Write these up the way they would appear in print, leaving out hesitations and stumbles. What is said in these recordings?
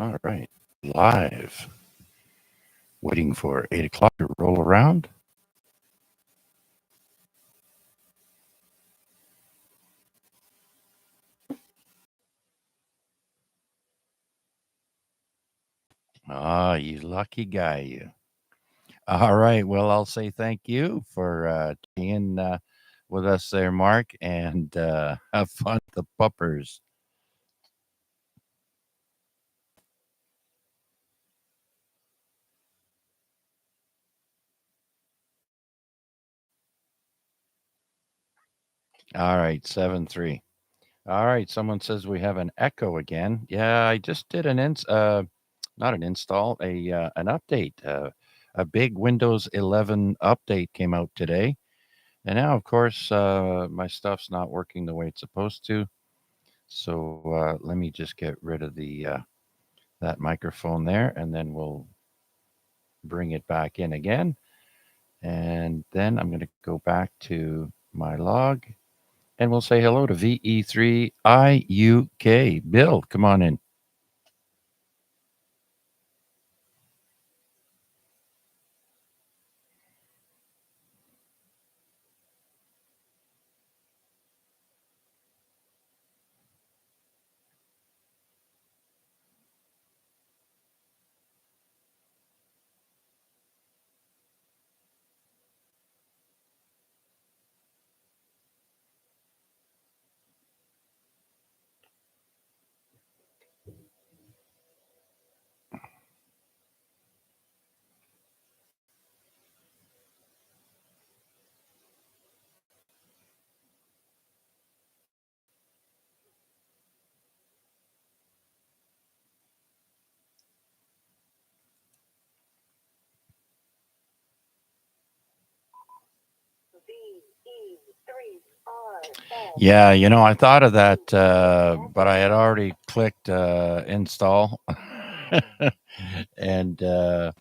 All right. Live. Waiting for 8 o'clock to roll around. Ah, you lucky guy, you. All right. Well, I'll say thank you for being with us there, Mark, and have fun with the puppers. All right. 7-3. All right. Someone says we have an echo again. Yeah, I just did not an install, an update. A big Windows 11 update came out today. And now, of course, my stuff's not working the way it's supposed to. So let me just get rid of the that microphone there, and then we'll bring it back in again. And then I'm going to go back to my log, and we'll say hello to VE3IUK. Bill, come on in. Yeah, I thought of that, but I had already clicked install, and I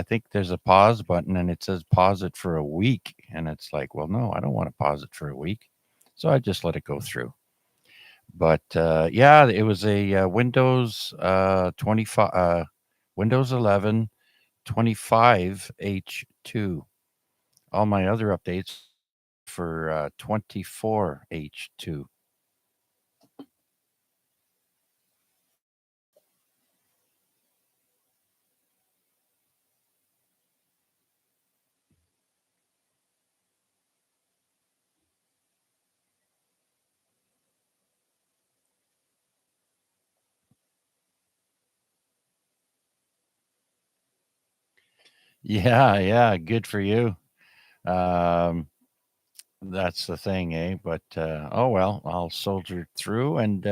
think there's a pause button, and it says pause it for a week, and it's like, well, no, I don't want to pause it for a week, so I just let it go through. But yeah, it was a Windows 25, Windows 11 25H2. All my other updates for 24H2. Yeah, yeah, good for you. Um, that's the thing, eh? But oh well, I'll soldier through, and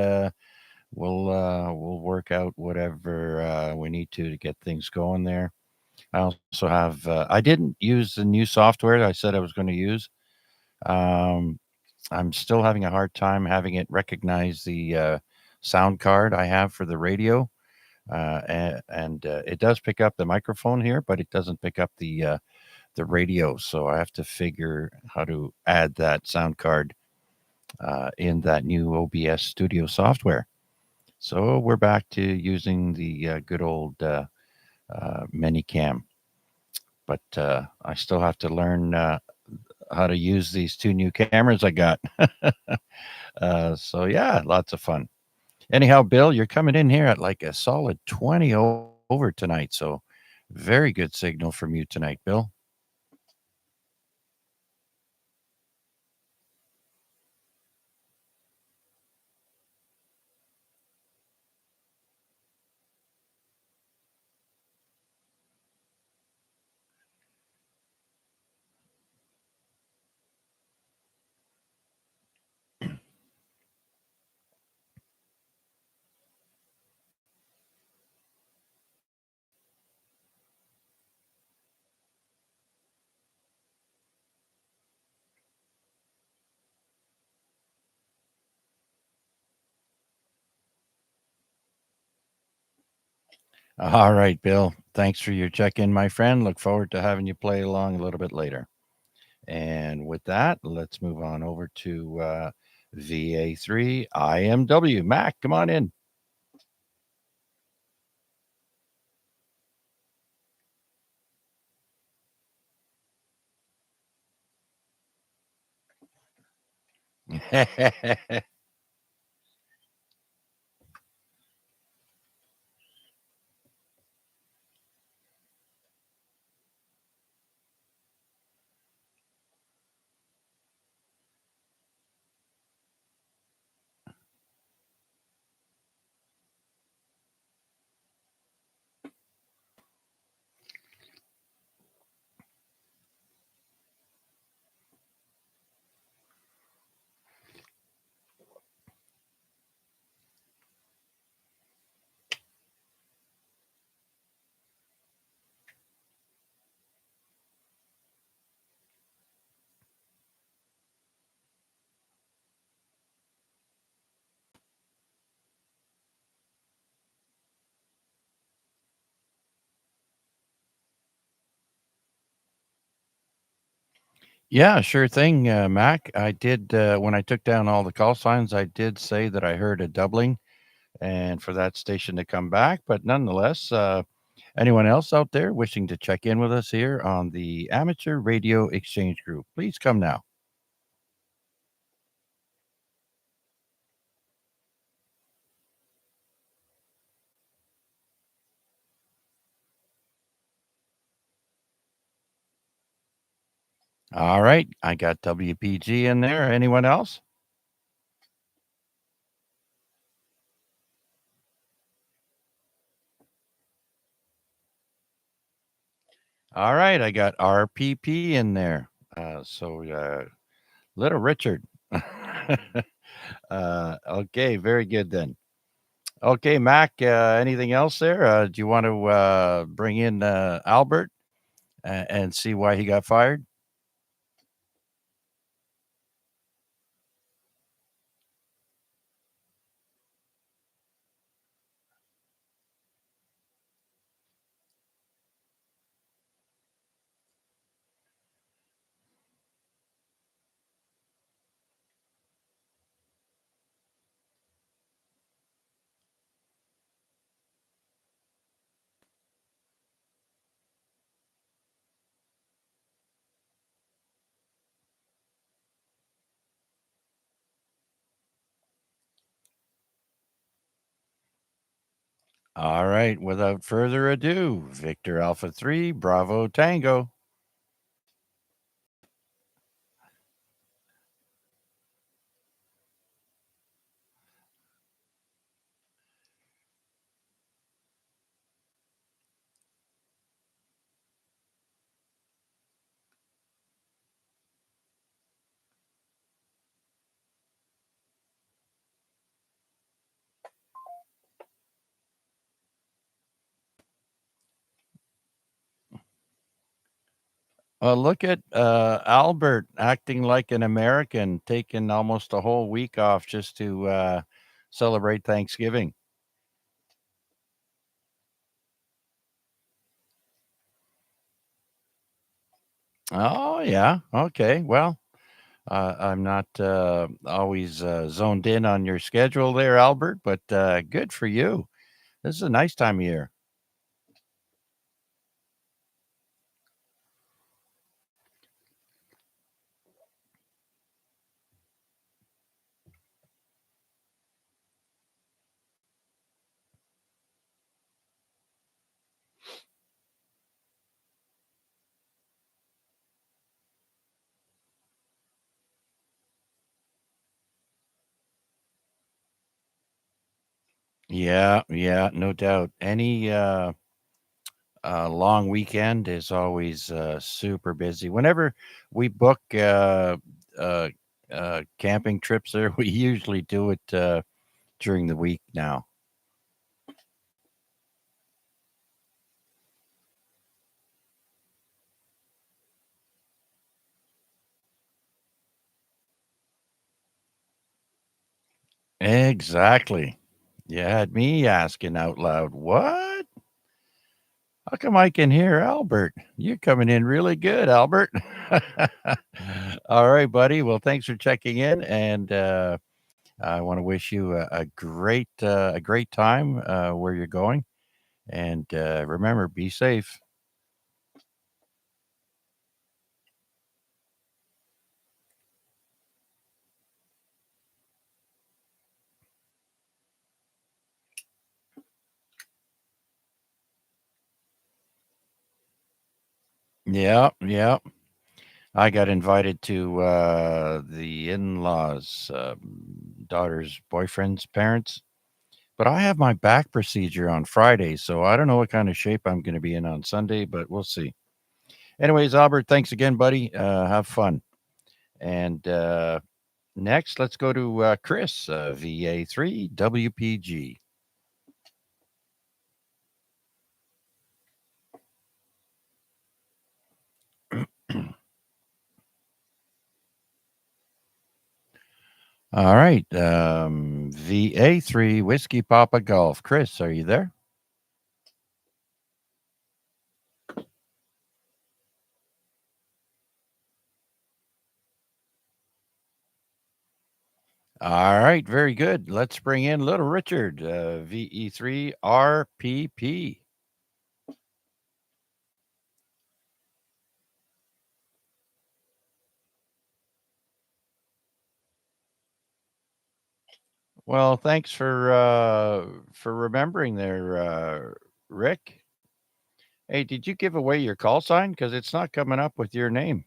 we'll work out whatever we need to get things going there. I also have I didn't use the new software I said I was going to use. Um, I'm still having a hard time having it recognize the sound card I have for the radio, and it does pick up the microphone here, but it doesn't pick up the radio. So I have to figure how to add that sound card in that new OBS Studio software. So we're back to using the good old Minicam, but I still have to learn how to use these two new cameras I got. So yeah, lots of fun. Anyhow, Bill, you're coming in here at like a solid 20 over tonight. So very good signal from you tonight, Bill. All right, Bill. Thanks for your check in, my friend. Look forward to having you play along a little bit later. And with that, let's move on over to VA3 IMW. Mac, come on in. Yeah, sure thing, Mac. I did, when I took down all the call signs, I did say that I heard a doubling and for that station to come back. But nonetheless, anyone else out there wishing to check in with us here on the Amateur Radio Exchange Group, please come now. All right, I got WPG in there. Anyone else? All right, I got RPP in there. Little Richard. Okay, very good then. Okay, Mac, anything else there? Do you want to bring in Albert and see why he got fired? All right, without further ado, Victor Alpha 3, Bravo Tango. Look at Albert acting like an American, taking almost a whole week off just to celebrate Thanksgiving. Oh, yeah. Okay. Well, I'm not always zoned in on your schedule there, Albert, but good for you. This is a nice time of year. Yeah, yeah, no doubt. Any long weekend is always super busy. Whenever we book uh, camping trips there, we usually do it during the week now. Exactly. You had me asking out loud, what? How come I can hear Albert? You're coming in really good, Albert. All right, buddy. Well, thanks for checking in, and I want to wish you a great time where you're going. And remember, be safe. Yeah, yeah. I got invited to the in-laws, daughter's boyfriend's parents, but I have my back procedure on Friday, so I don't know what kind of shape I'm going to be in on Sunday, but we'll see. Anyways, Albert, thanks again, buddy. Have fun. And next, let's go to Chris, VA3 WPG. All right. VA3 Whiskey Papa Golf. Chris, are you there? All right. Very good. Let's bring in little Richard, VE3 RPP. Well, thanks for remembering there, Rick. Hey, did you give away your call sign? Because it's not coming up with your name.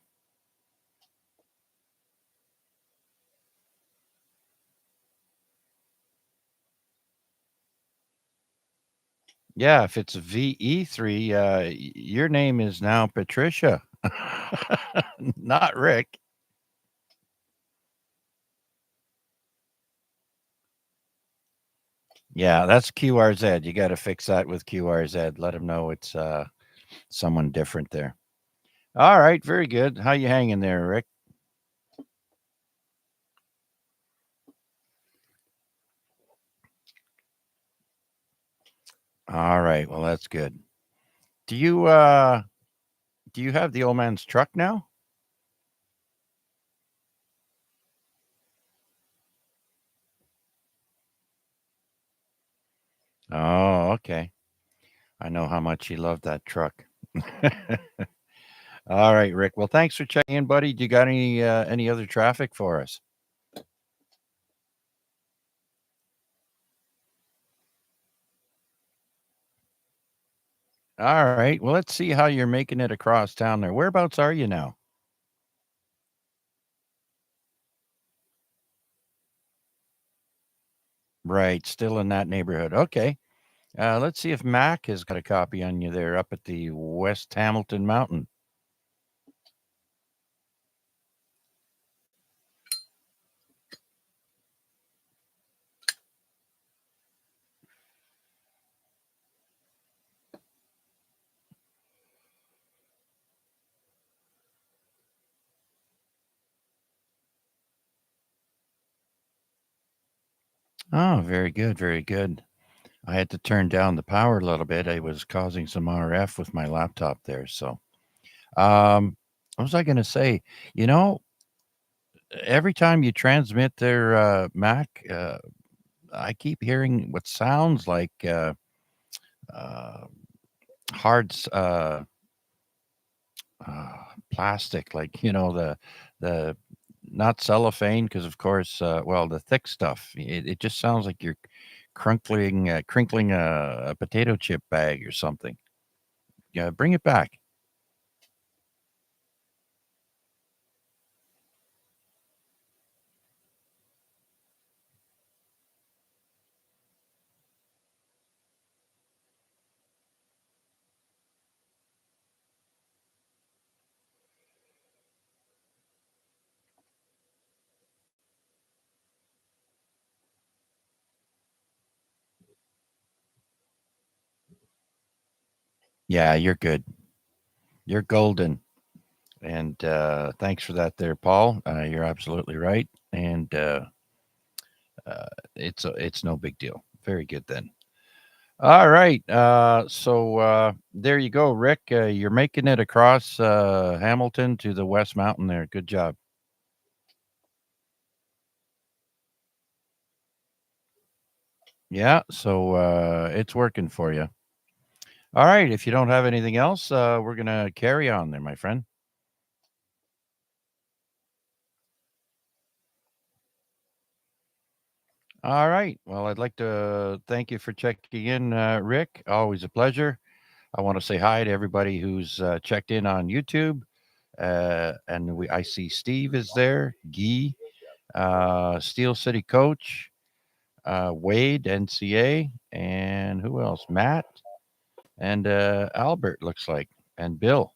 Yeah, if it's VE3, your name is now Patricia, not Rick. Yeah, that's QRZ. You got to fix that with QRZ. Let them know it's someone different there. All right, very good. How you hanging there, Rick? All right, well that's good. Do you uh do you have the old man's truck now? Oh, okay. I know how much you love that truck. All right, Rick. Well, thanks for checking in, buddy. Do you got any other traffic for us? All right. Well, let's see how you're making it across town there. Whereabouts are you now? Right, still in that neighborhood. Okay. Let's see if Mac has got a copy on you there up at the West Hamilton Mountain. Oh, very good, very good. I had to turn down the power a little bit. I was causing some RF with my laptop there. So, what was I going to say? You know, every time you transmit their Mac, I keep hearing what sounds like uh, hard plastic, like the not cellophane, because of course, well, the thick stuff. It just sounds like you're crinkling a potato chip bag or something. Yeah, bring it back. Yeah, you're good. You're golden. And thanks for that, there, Paul. You're absolutely right. And uh, it's no big deal. Very good then. All right. So there you go, Rick. You're making it across Hamilton to the West Mountain there. Good job. Yeah. So it's working for you. All right. If you don't have anything else, we're going to carry on there, my friend. All right. Well, I'd like to thank you for checking in, Rick. Always a pleasure. I want to say hi to everybody who's checked in on YouTube. And I see Steve is there, Guy, Steel City Coach, Wade, NCA, and who else? Matt and Albert looks like, and Bill.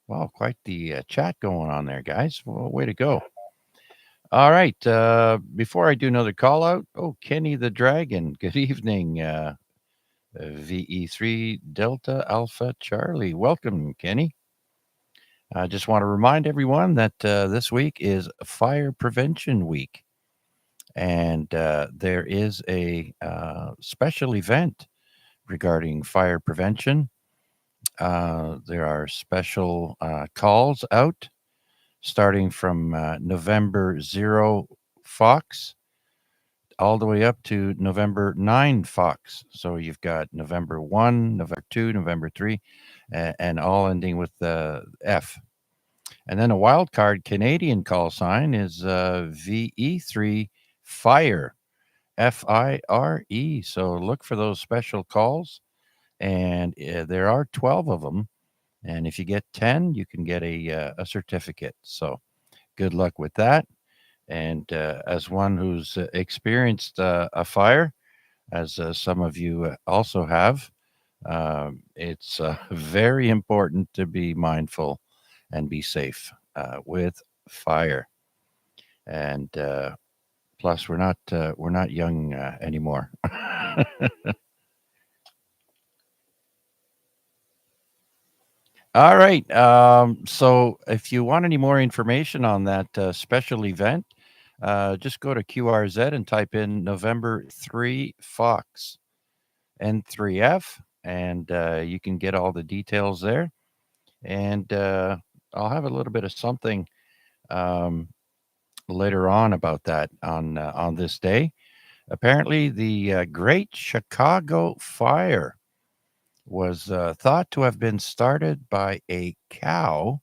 Wow, quite the chat going on there, guys. Well, way to go. All right. Before I do another call out, oh, Kenny the Dragon. Good evening, VE3 Delta Alpha Charlie. Welcome, Kenny. I just want to remind everyone that this week is Fire Prevention Week, and there is a special event regarding fire prevention. There are special calls out starting from November 0 Fox all the way up to November 9 Fox. So you've got November 1, November 2, November 3, and all ending with F. And then a wild card Canadian call sign is VE3 Fire, FIRE. So look for those special calls. And there are 12 of them. And if you get 10, you can get a certificate. So good luck with that. And as one who's experienced a fire, as some of you also have, it's very important to be mindful and be safe with fire. And plus, we're not young anymore. All right. So if you want any more information on that special event, just go to QRZ and type in November 3 Fox N3F, and you can get all the details there. And I'll have a little bit of something um, later on about that on this day. Apparently, the Great Chicago Fire was thought to have been started by a cow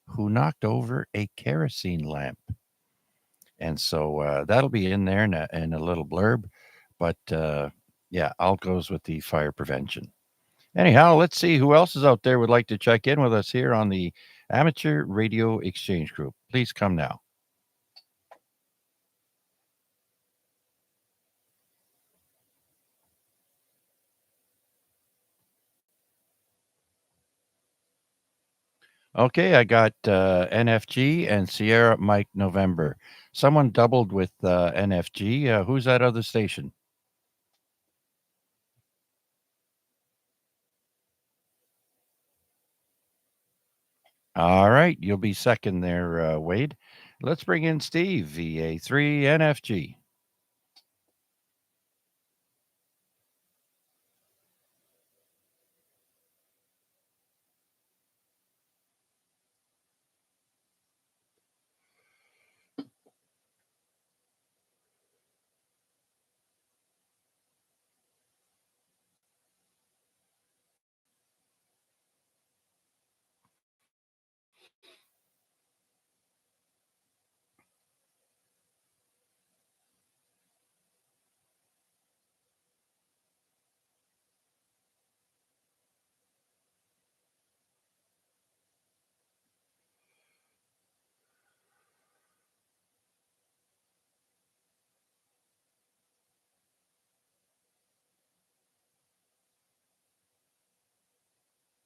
who knocked over a kerosene lamp. And so that'll be in there in a little blurb. But yeah, all goes with the fire prevention. Anyhow, let's see who else is out there would like to check in with us here on the Amateur Radio Exchange Group. Please come now. Okay, I got NFG and Sierra Mike November. Someone doubled with NFG. Who's that other station? All right, you'll be second there, Wade. Let's bring in Steve, VA3 NFG.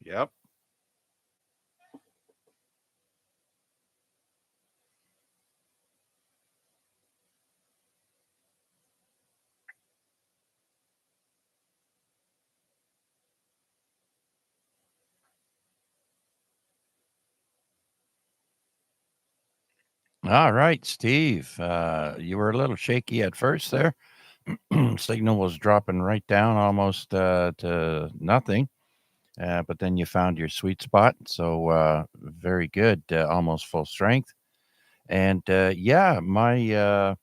Yep. All right, Steve. You were a little shaky at first there. Signal was dropping right down almost to nothing. But then you found your sweet spot. So very good, almost full strength. And yeah, my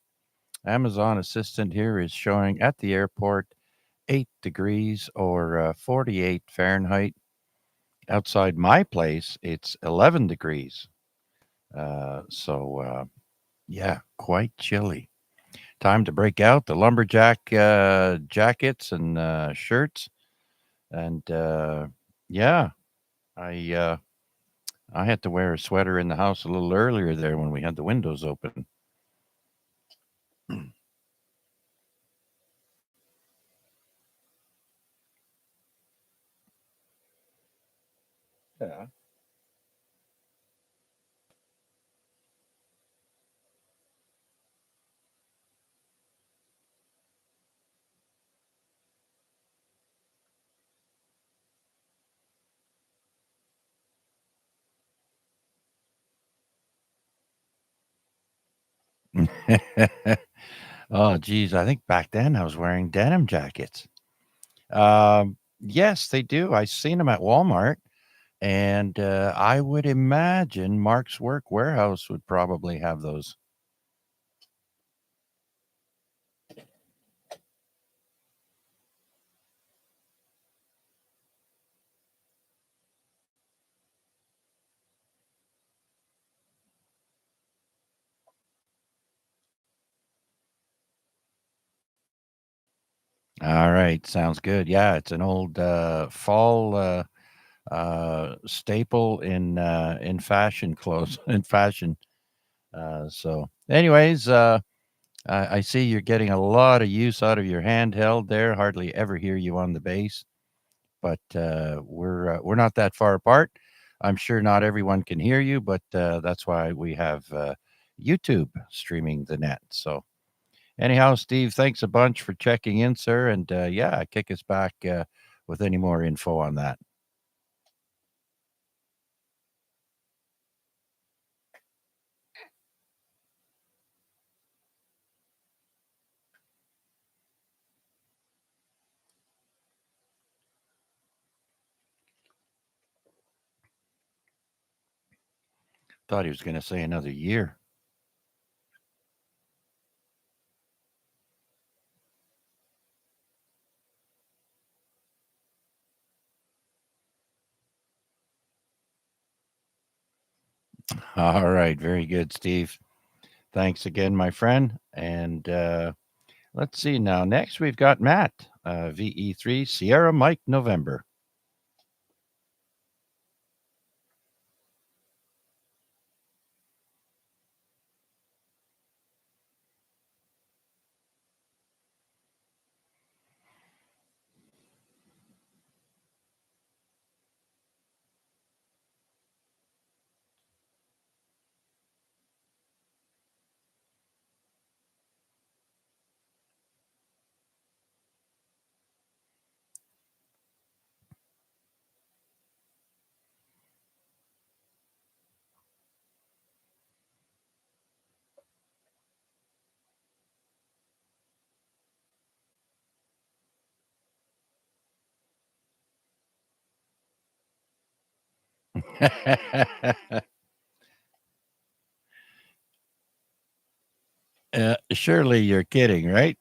Amazon assistant here is showing at the airport 8 degrees or 48 Fahrenheit. Outside my place, it's 11 degrees. So yeah, quite chilly. Time to break out the lumberjack jackets and shirts and Yeah, I uh, I had to wear a sweater in the house a little earlier there when we had the windows open. Yeah. Oh, geez, I think back then I was wearing denim jackets. Yes, they do. I seen them at Walmart, and I would imagine Mark's Work Wearhouse would probably have those. All right, sounds good. Yeah, it's an old fall staple in fashion clothes in fashion. So, anyways, I see you're getting a lot of use out of your handheld there. Hardly ever hear you on the bass, but we're not that far apart. I'm sure not everyone can hear you, but that's why we have YouTube streaming the net. So, anyhow, Steve, thanks a bunch for checking in, sir, and yeah, kick us back with any more info on that. Thought he was going to say another year. All right, very good, Steve. Thanks again, my friend. And let's see now. Next, we've got Matt, VE3 Sierra Mike November. Surely you're kidding, right?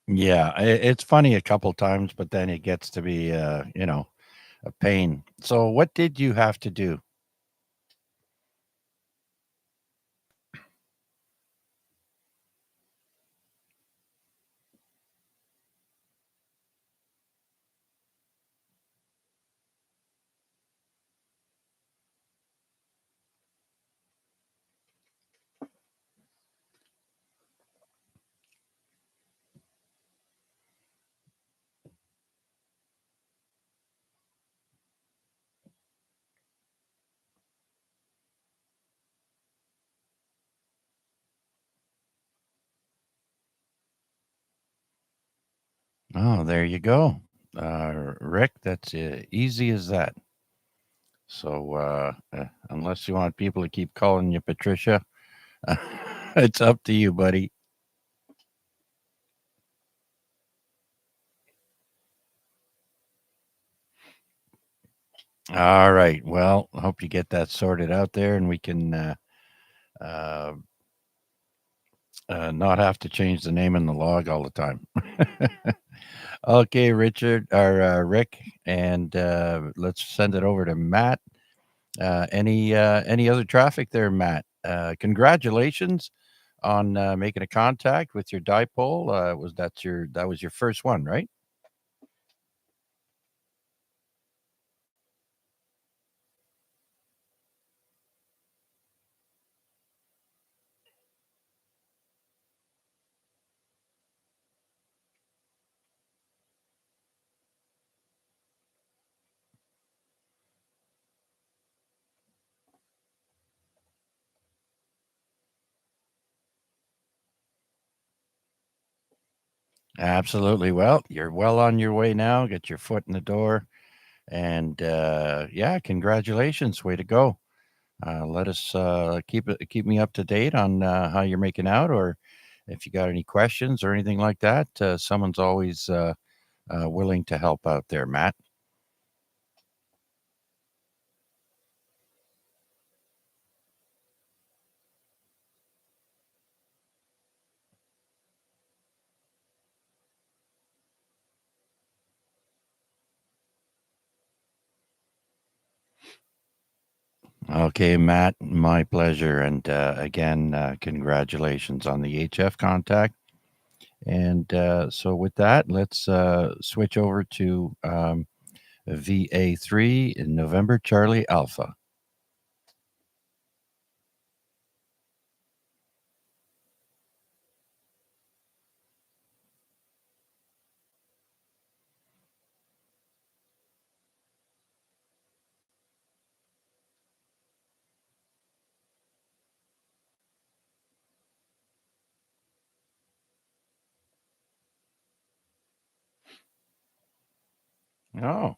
Yeah, it's funny a couple times, but then it gets to be, a pain. So, what did you have to do? Oh, there you go. Rick, that's easy as that. So, unless you want people to keep calling you Patricia, it's up to you, buddy. All right. Well, I hope you get that sorted out there and we can uh, not have to change the name in the log all the time. Okay, Richard or Rick, and let's send it over to Matt. Any other traffic there, Matt? Congratulations on making a contact with your dipole. That was your first one, right? Absolutely. Well, you're well on your way now. Get your foot in the door, and yeah, congratulations. Way to go. Let us keep me up to date on how you're making out, or if you got any questions or anything like that. Someone's always willing to help out there, Matt. Okay, Matt, my pleasure. And again, congratulations on the HF contact. And so, with that, let's switch over to VA3 in November Charlie Alpha. Oh,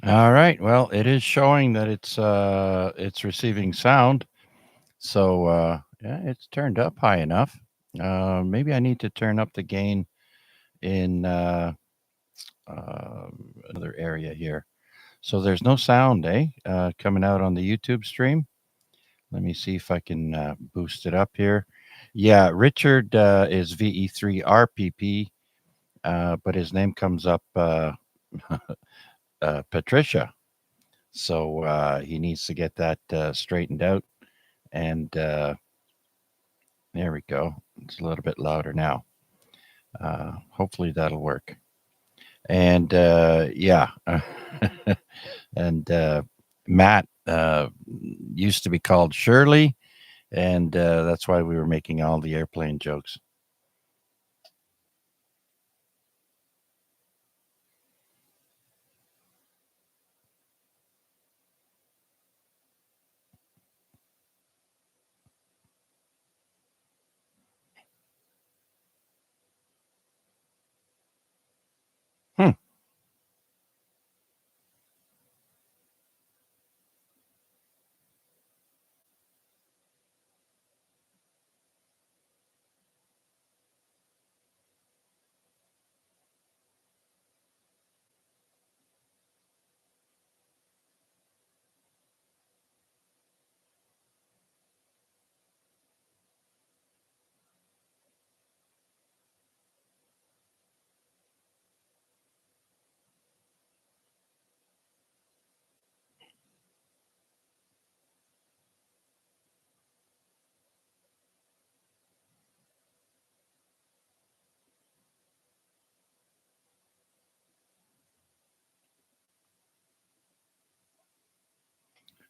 all right. Well, it is showing that it's receiving sound. So yeah, it's turned up high enough. Maybe I need to turn up the gain in another area here. So there's no sound, coming out on the YouTube stream. Let me see if I can boost it up here. Yeah, Richard is VE3RPP, but his name comes up Patricia. So he needs to get that straightened out. And there we go. It's a little bit louder now. Hopefully that'll work. And yeah, and Matt used to be called Shirley, and that's why we were making all the airplane jokes. Hmm.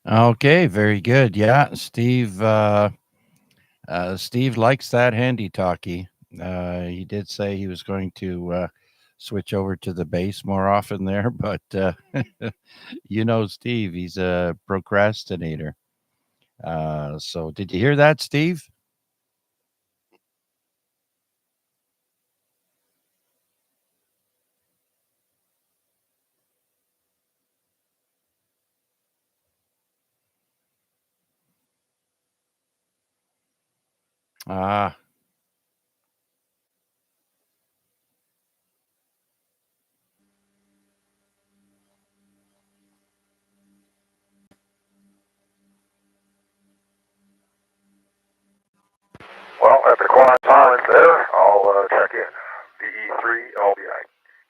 Okay, very good. Yeah, Steve. Steve likes that handy talkie. He did say he was going to switch over to the bass more often there, but Steve, he's a procrastinator. So, did you hear that, Steve? Ah, Well, after quiet silence there, I'll check in. VE3 LBI.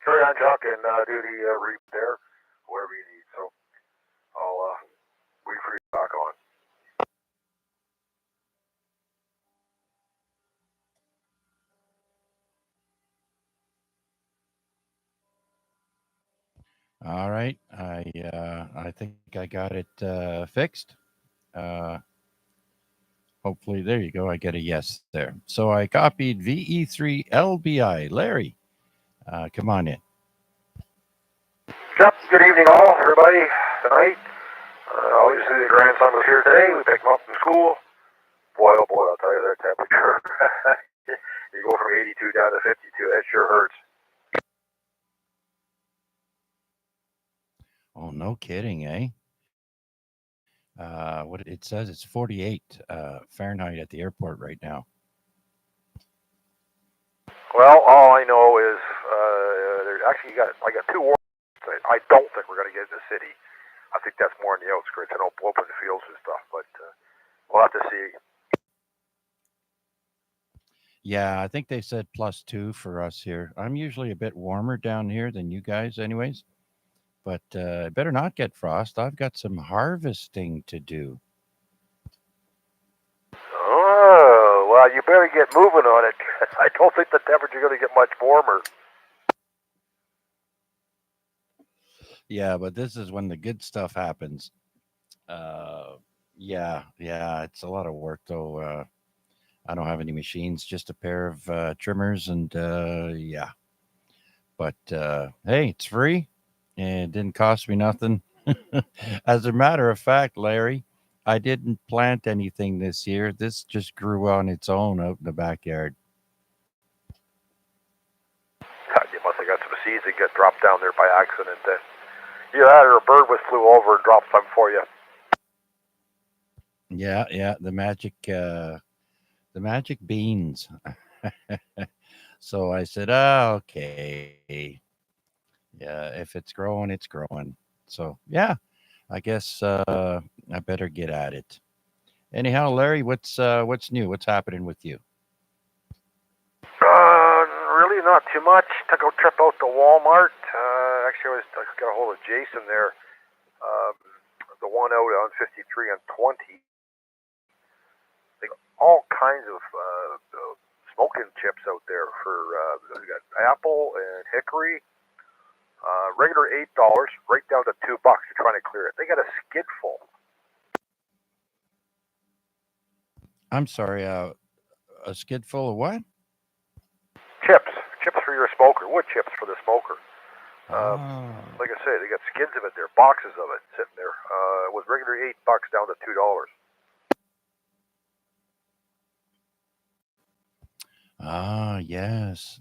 Carry on, Chuck, and do the read there, wherever you need. So I'll wait for you back on. all right. I think I got it fixed. Uh, Hopefully, there you go. I get a yes there. So I copied VE3 LBI. Larry, come on in. Yep, good evening, all, everybody. Tonight, obviously, the grandson was here today. We picked him up from school. Boy, oh boy, I'll tell you that temperature. You go from 82 down to 52. That sure hurts. Oh, no kidding, eh? What it says it's 48 Fahrenheit at the airport right now. Well, all I know is there's actually I got two warnings. I don't think we're going to get in the city. I think that's more in the outskirts and open fields and stuff. But we'll have to see. Yeah, I think they said +2 for us here. I'm usually a bit warmer down here than you guys, anyways. But I better not get frost. I've got some harvesting to do. Oh, well, you better get moving on it. I don't think the temperature is going to get much warmer. Yeah, but this is when the good stuff happens. Uh, yeah, it's a lot of work though. I don't have any machines, just a pair of trimmers, and yeah. But hey, it's free and it didn't cost me nothing. As a matter of fact, Larry, I didn't plant anything this year. This just grew on its own out in the backyard. God, you must have got some seeds that get dropped down there by accident. Either that or a bird was flew over and dropped some for you. Yeah, the magic beans. So I said, okay. Yeah, if it's growing, it's growing. So yeah, I guess I better get at it. Anyhow, Larry, what's new? What's happening with you? Uh, Really not too much. Took a trip out to Walmart. Actually, I got a hold of Jason there. Um, the one out on 53 and 20. They got all kinds of smoking chips out there for we got apple and hickory. Regular $8, right down to $2. You're trying to clear it. They got a skid full. I'm sorry, a skid full of what? Chips, chips for your smoker, wood chips for the smoker. Um, Ah, like I say, they got skids of it there, boxes of it sitting there. It was regular $8 down to $2. yes.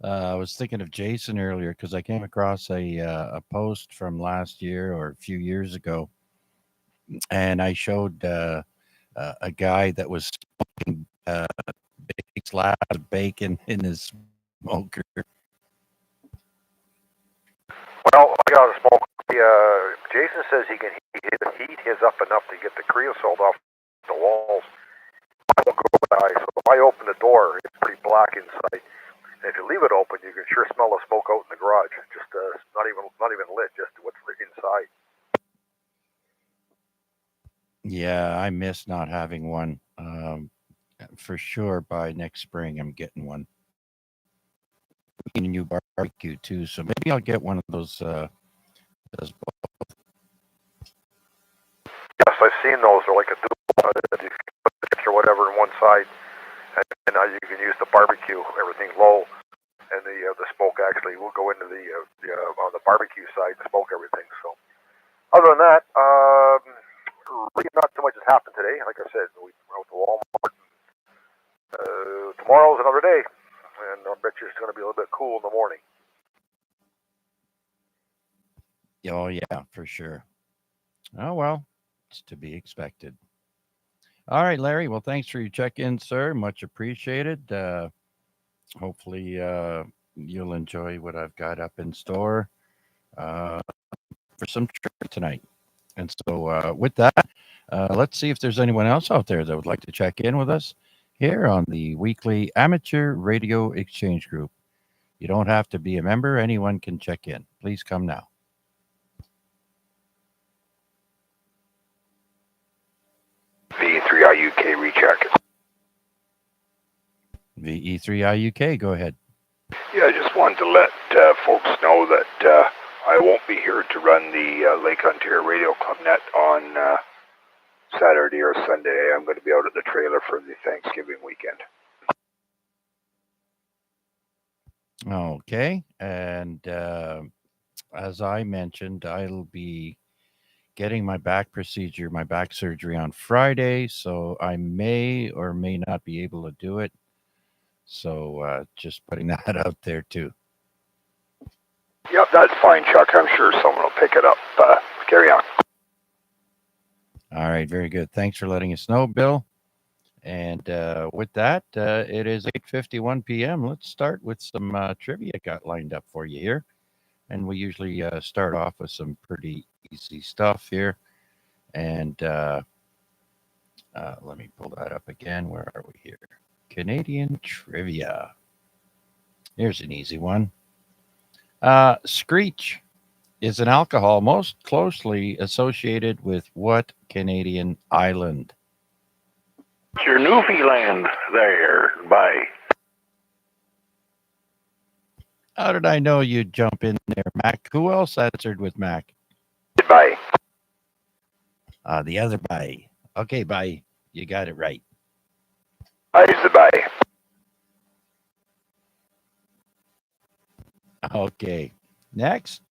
I was thinking of Jason earlier because I came across a post from last year or a few years ago, and I showed a guy that was smoking big slabs of bacon in his smoker. Well, I got a smoke. Jason says he can heat his up enough to get the creosote off the walls. I won't go die, so if I open the door, it's pretty black inside. And if you leave it open, you can sure smell the smoke out in the garage. Just not even lit, just what's inside. Yeah, I miss not having one. For sure, by next spring, I'm getting one. A new barbecue too, so maybe I'll get one of those. Those Yes, I've seen those. They're like a dual, you put the chips or whatever on one side, and now you can use the barbecue, everything low, and the smoke actually will go into on the barbecue side and smoke everything. So other than that, really not too much has happened today. Like I said, we went to Walmart. Tomorrow's another day, and I bet you it's going to be a little bit cool in the morning. Oh, yeah, for sure. Oh, well, it's to be expected. All right, Larry. Well, thanks for your check in, sir. Much appreciated. Hopefully, you'll enjoy what I've got up in store uh, for some trip tonight. And so, with that, let's see if there's anyone else out there that would like to check in with us here on the weekly Amateur Radio Exchange Group. You don't have to be a member, anyone can check in. Please come now. VE3IUK recheck. VE3IUK, go ahead. Yeah, I just wanted to let folks know that I won't be here to run the Lake Ontario Radio Club Net on Saturday or Sunday. I'm going to be out at the trailer for the Thanksgiving weekend. Okay. And as I mentioned, I'll be getting my back surgery on Friday. So I may or may not be able to do it. So just putting that out there too. Yep, that's fine, Chuck. I'm sure someone will pick it up. Carry on. All right. Very good. Thanks for letting us know, Bill. And with that, it is 8:51 p.m. Let's start with some trivia got lined up for you here. And we usually start off with some pretty easy stuff here. And let me pull that up again. Where are we here? Canadian trivia. Here's an easy one. Screech is an alcohol most closely associated with what Canadian island? It's your Newfoundland there, bye. How did I know you'd jump in there, Mac? Who else answered with Mac? Goodbye. The other bye. Okay, bye. You got it right. Bye's the bye. Okay. Next,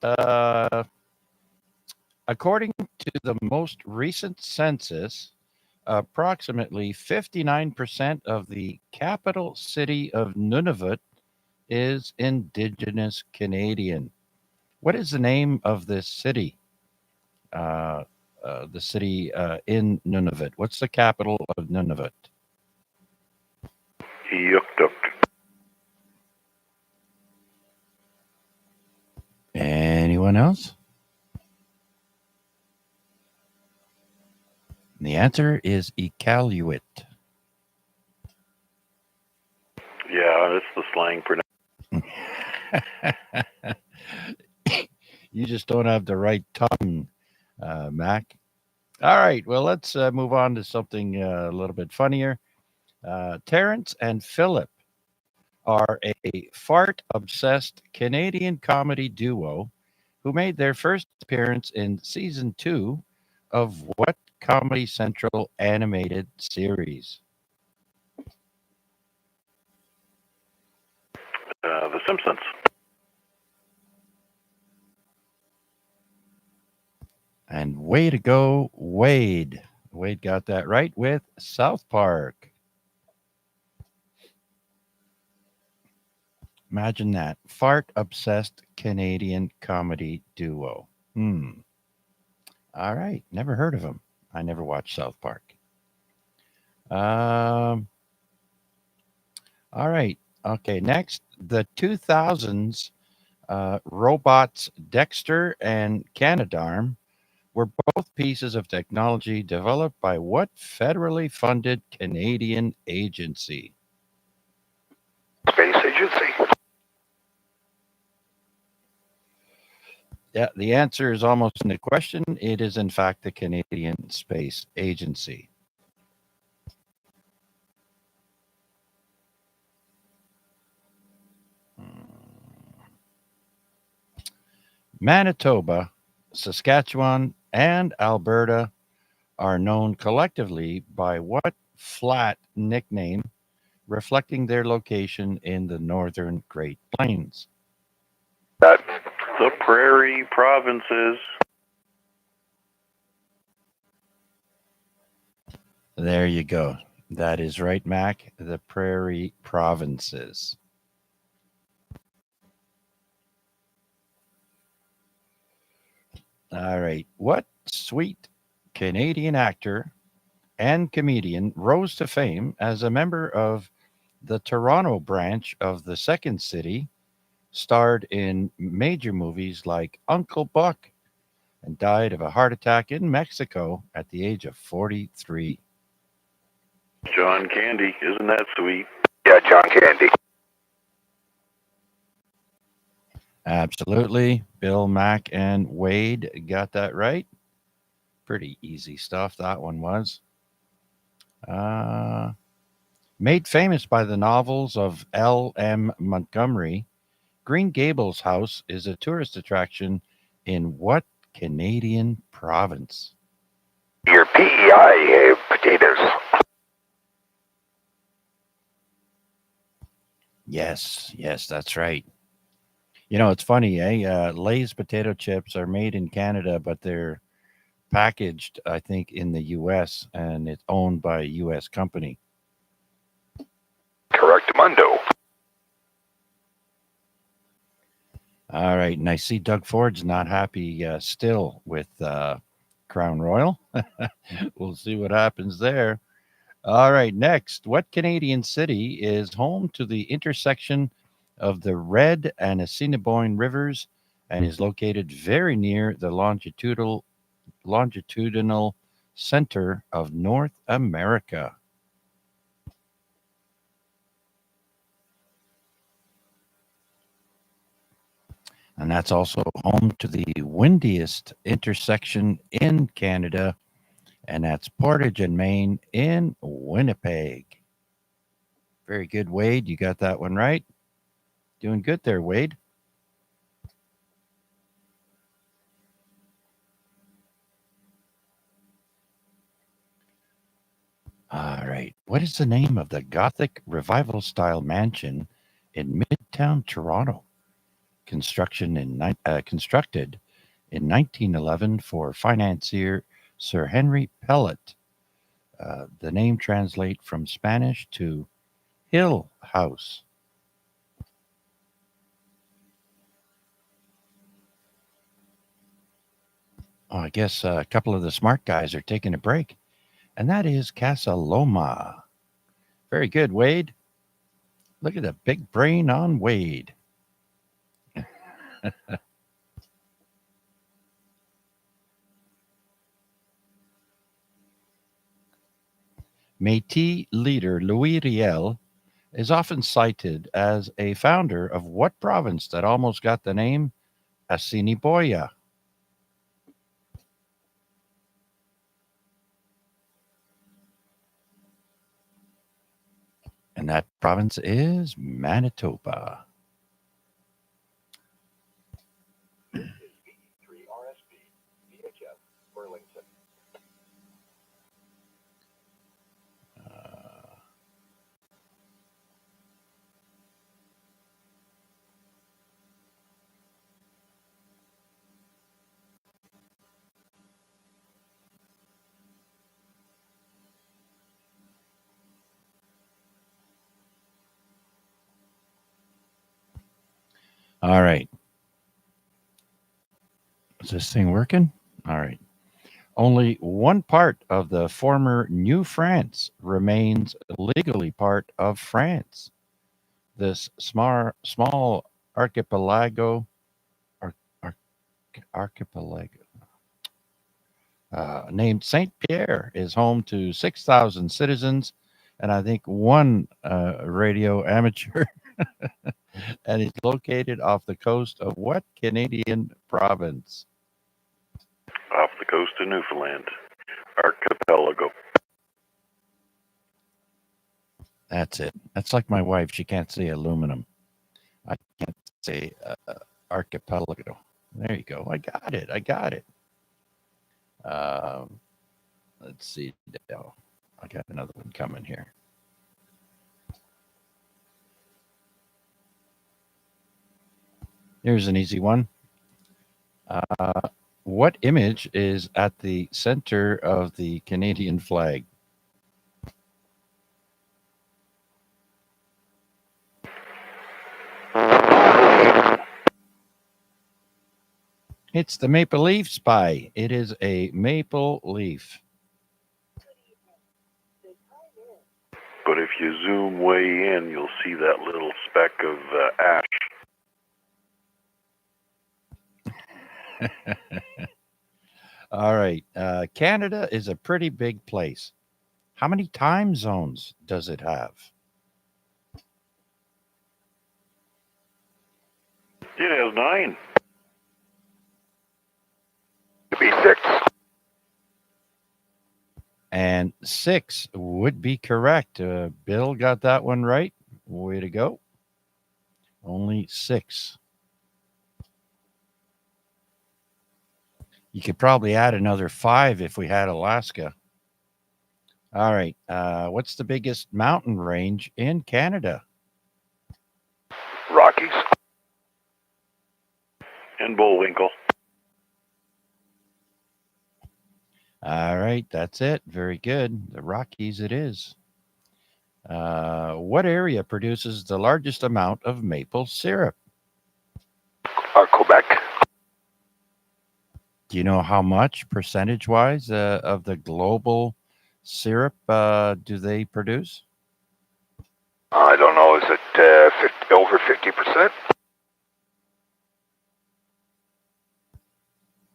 according to the most recent census, approximately 59% of the capital city of Nunavut is Indigenous Canadian. What is the name of this city? The city in Nunavut. What's the capital of Nunavut? Yuktuk. Anyone else? The answer is Iqaluit. Yeah, that's the slang for You just don't have the right tongue, Mac. All right, well, let's move on to something a little bit funnier. Terrence and Philip are a fart-obsessed Canadian comedy duo who made their first appearance in season 2 of what Comedy Central animated series? The Simpsons. And way to go, Wade. Wade got that right with South Park. Imagine that. Fart-obsessed Canadian comedy duo. All right. Never heard of them. I never watched South Park. All right. Okay. Next, the 2000s robots Dexter and Canadarm were both pieces of technology developed by what federally funded Canadian agency? Space Agency. Yeah, the answer is almost in the question. It is, in fact, the Canadian Space Agency. Manitoba, Saskatchewan, and Alberta are known collectively by what flat nickname, reflecting their location in the northern Great Plains? That The Prairie Provinces. There you go. That is right, Mac. The Prairie Provinces. All right. What sweet Canadian actor and comedian rose to fame as a member of the Toronto branch of the Second City, starred in major movies like Uncle Buck, and died of a heart attack in Mexico at the age of 43? John Candy. Isn't that sweet? yeah, John Candy. Absolutely. Bill, Mac, and Wade got that right. Pretty easy stuff, that one was. Made famous by the novels of L.M. Montgomery, Green Gables House is a tourist attraction in what Canadian province? Your PEI potatoes. Yes, that's right. You know, it's funny, Lay's potato chips are made in Canada, but they're packaged, I think, in the U.S., and it's owned by a U.S. company. Correct, Mundo. All right, and I see Doug Ford's not happy still with Crown Royal. We'll see what happens there. All right, next. What Canadian city is home to the intersection of the Red and Assiniboine rivers and is located very near the longitudinal center of North America? And that's also home to the windiest intersection in Canada, and that's Portage and Main in Winnipeg. Very good, Wade. You got that one right. Doing good there, Wade. All right. What is the name of the Gothic Revival style mansion in Midtown Toronto? Constructed in 1911 for financier Sir Henry Pellet. The name translates from Spanish to Hill House. Oh, I guess a couple of the smart guys are taking a break, and that is Casa Loma. Very good, Wade. Look at the big brain on Wade. Métis leader Louis Riel is often cited as a founder of what province that almost got the name Assiniboia? And that province is Manitoba. All right. Is this thing working? All right. Only one part of the former New France remains legally part of France. This small archipelago, ar, ar, archipelago named Saint Pierre is home to 6,000 citizens, and I think one radio amateur, and it's located off the coast of what Canadian province? Off the coast of Newfoundland. Archipelago. That's it. That's like my wife. She can't say aluminum. I can't say archipelago. There you go. I got it. Um, Let's see. Oh, I got another one coming here. Here's an easy one. What image is at the center of the Canadian flag? It's the maple leaf spy. It is a maple leaf. But if you zoom way in, you'll see that little speck of ash. All right. Canada is a pretty big place. How many time zones does it have? It has 9. It'd be 6. And 6 would be correct. Bill got that one right. Way to go. Only 6. You could probably add another 5 if we had Alaska. All right. What's the biggest mountain range in Canada? Rockies. And Bullwinkle. All right. That's it. Very good. The Rockies it is. What area produces the largest amount of maple syrup? Quebec. Do you know how much percentage-wise of the global syrup do they produce? I don't know. Is it over 50%?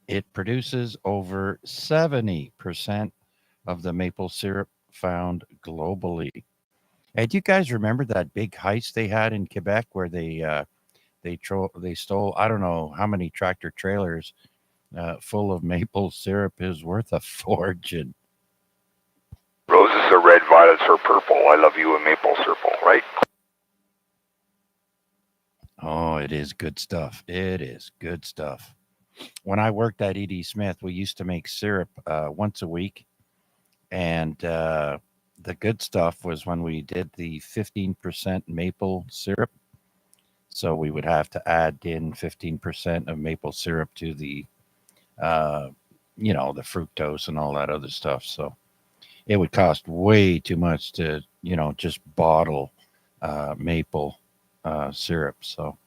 It produces over 70% of the maple syrup found globally. Hey, do you guys remember that big heist they had in Quebec where they stole I don't know how many tractor trailers full of maple syrup? Is worth a fortune. Roses are red, violets are purple. I love you and maple syrup, right? Oh, it is good stuff. It is good stuff. When I worked at E.D. Smith, we used to make syrup once a week. And the good stuff was when we did the 15% maple syrup. So we would have to add in 15% of maple syrup to the, the fructose and all that other stuff. So it would cost way too much to, just bottle maple syrup. So,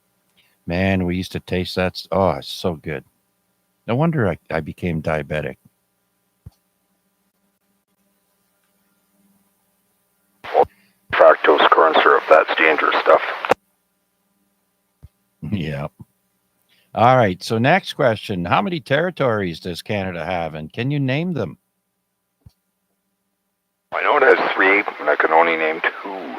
man, we used to taste that. Oh, it's so good. No wonder I became diabetic. Fructose corn syrup, that's dangerous stuff. Yeah. All right. So next question. How many territories does Canada have? And can you name them? I know it has 3, and I can only name 2.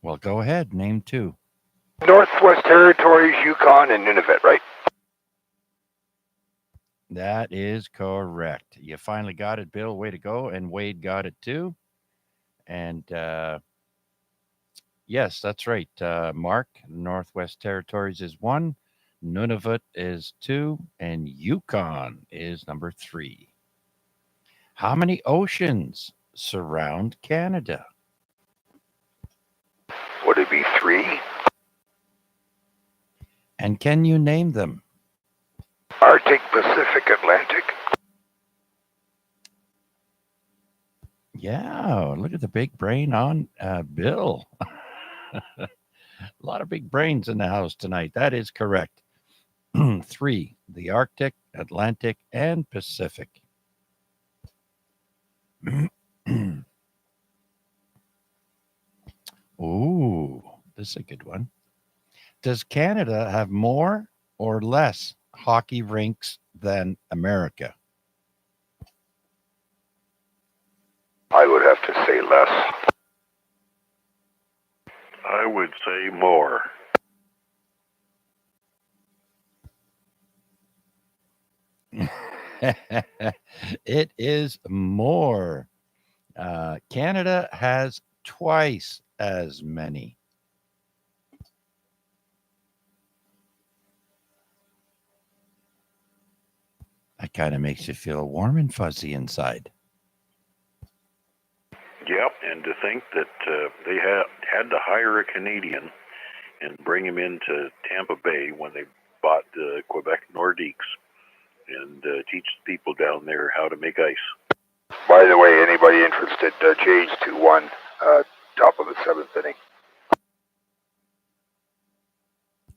Well, go ahead. Name 2. Northwest Territories, Yukon, and Nunavut, right? That is correct. You finally got it, Bill. Way to go. And Wade got it too. And yes, that's right. Mark, Northwest Territories is 1. Nunavut is 2. And Yukon is number 3. How many oceans surround Canada? Would it be 3? And can you name them? Arctic, Pacific, Atlantic. Yeah, look at the big brain on Bill. A lot of big brains in the house tonight. That is correct. 3, the Arctic, Atlantic, and Pacific. Ooh, this is a good one. Does Canada have more or less hockey rinks than America? I would have to say less. I would say more. It is more. Canada has twice as many. That kind of makes you feel warm and fuzzy inside. Yep, and to think that they had to hire a Canadian and bring him into Tampa Bay when they bought Quebec Nordiques and teach people down there how to make ice. By the way, anybody interested, Jays 2-1, top of the 7th inning.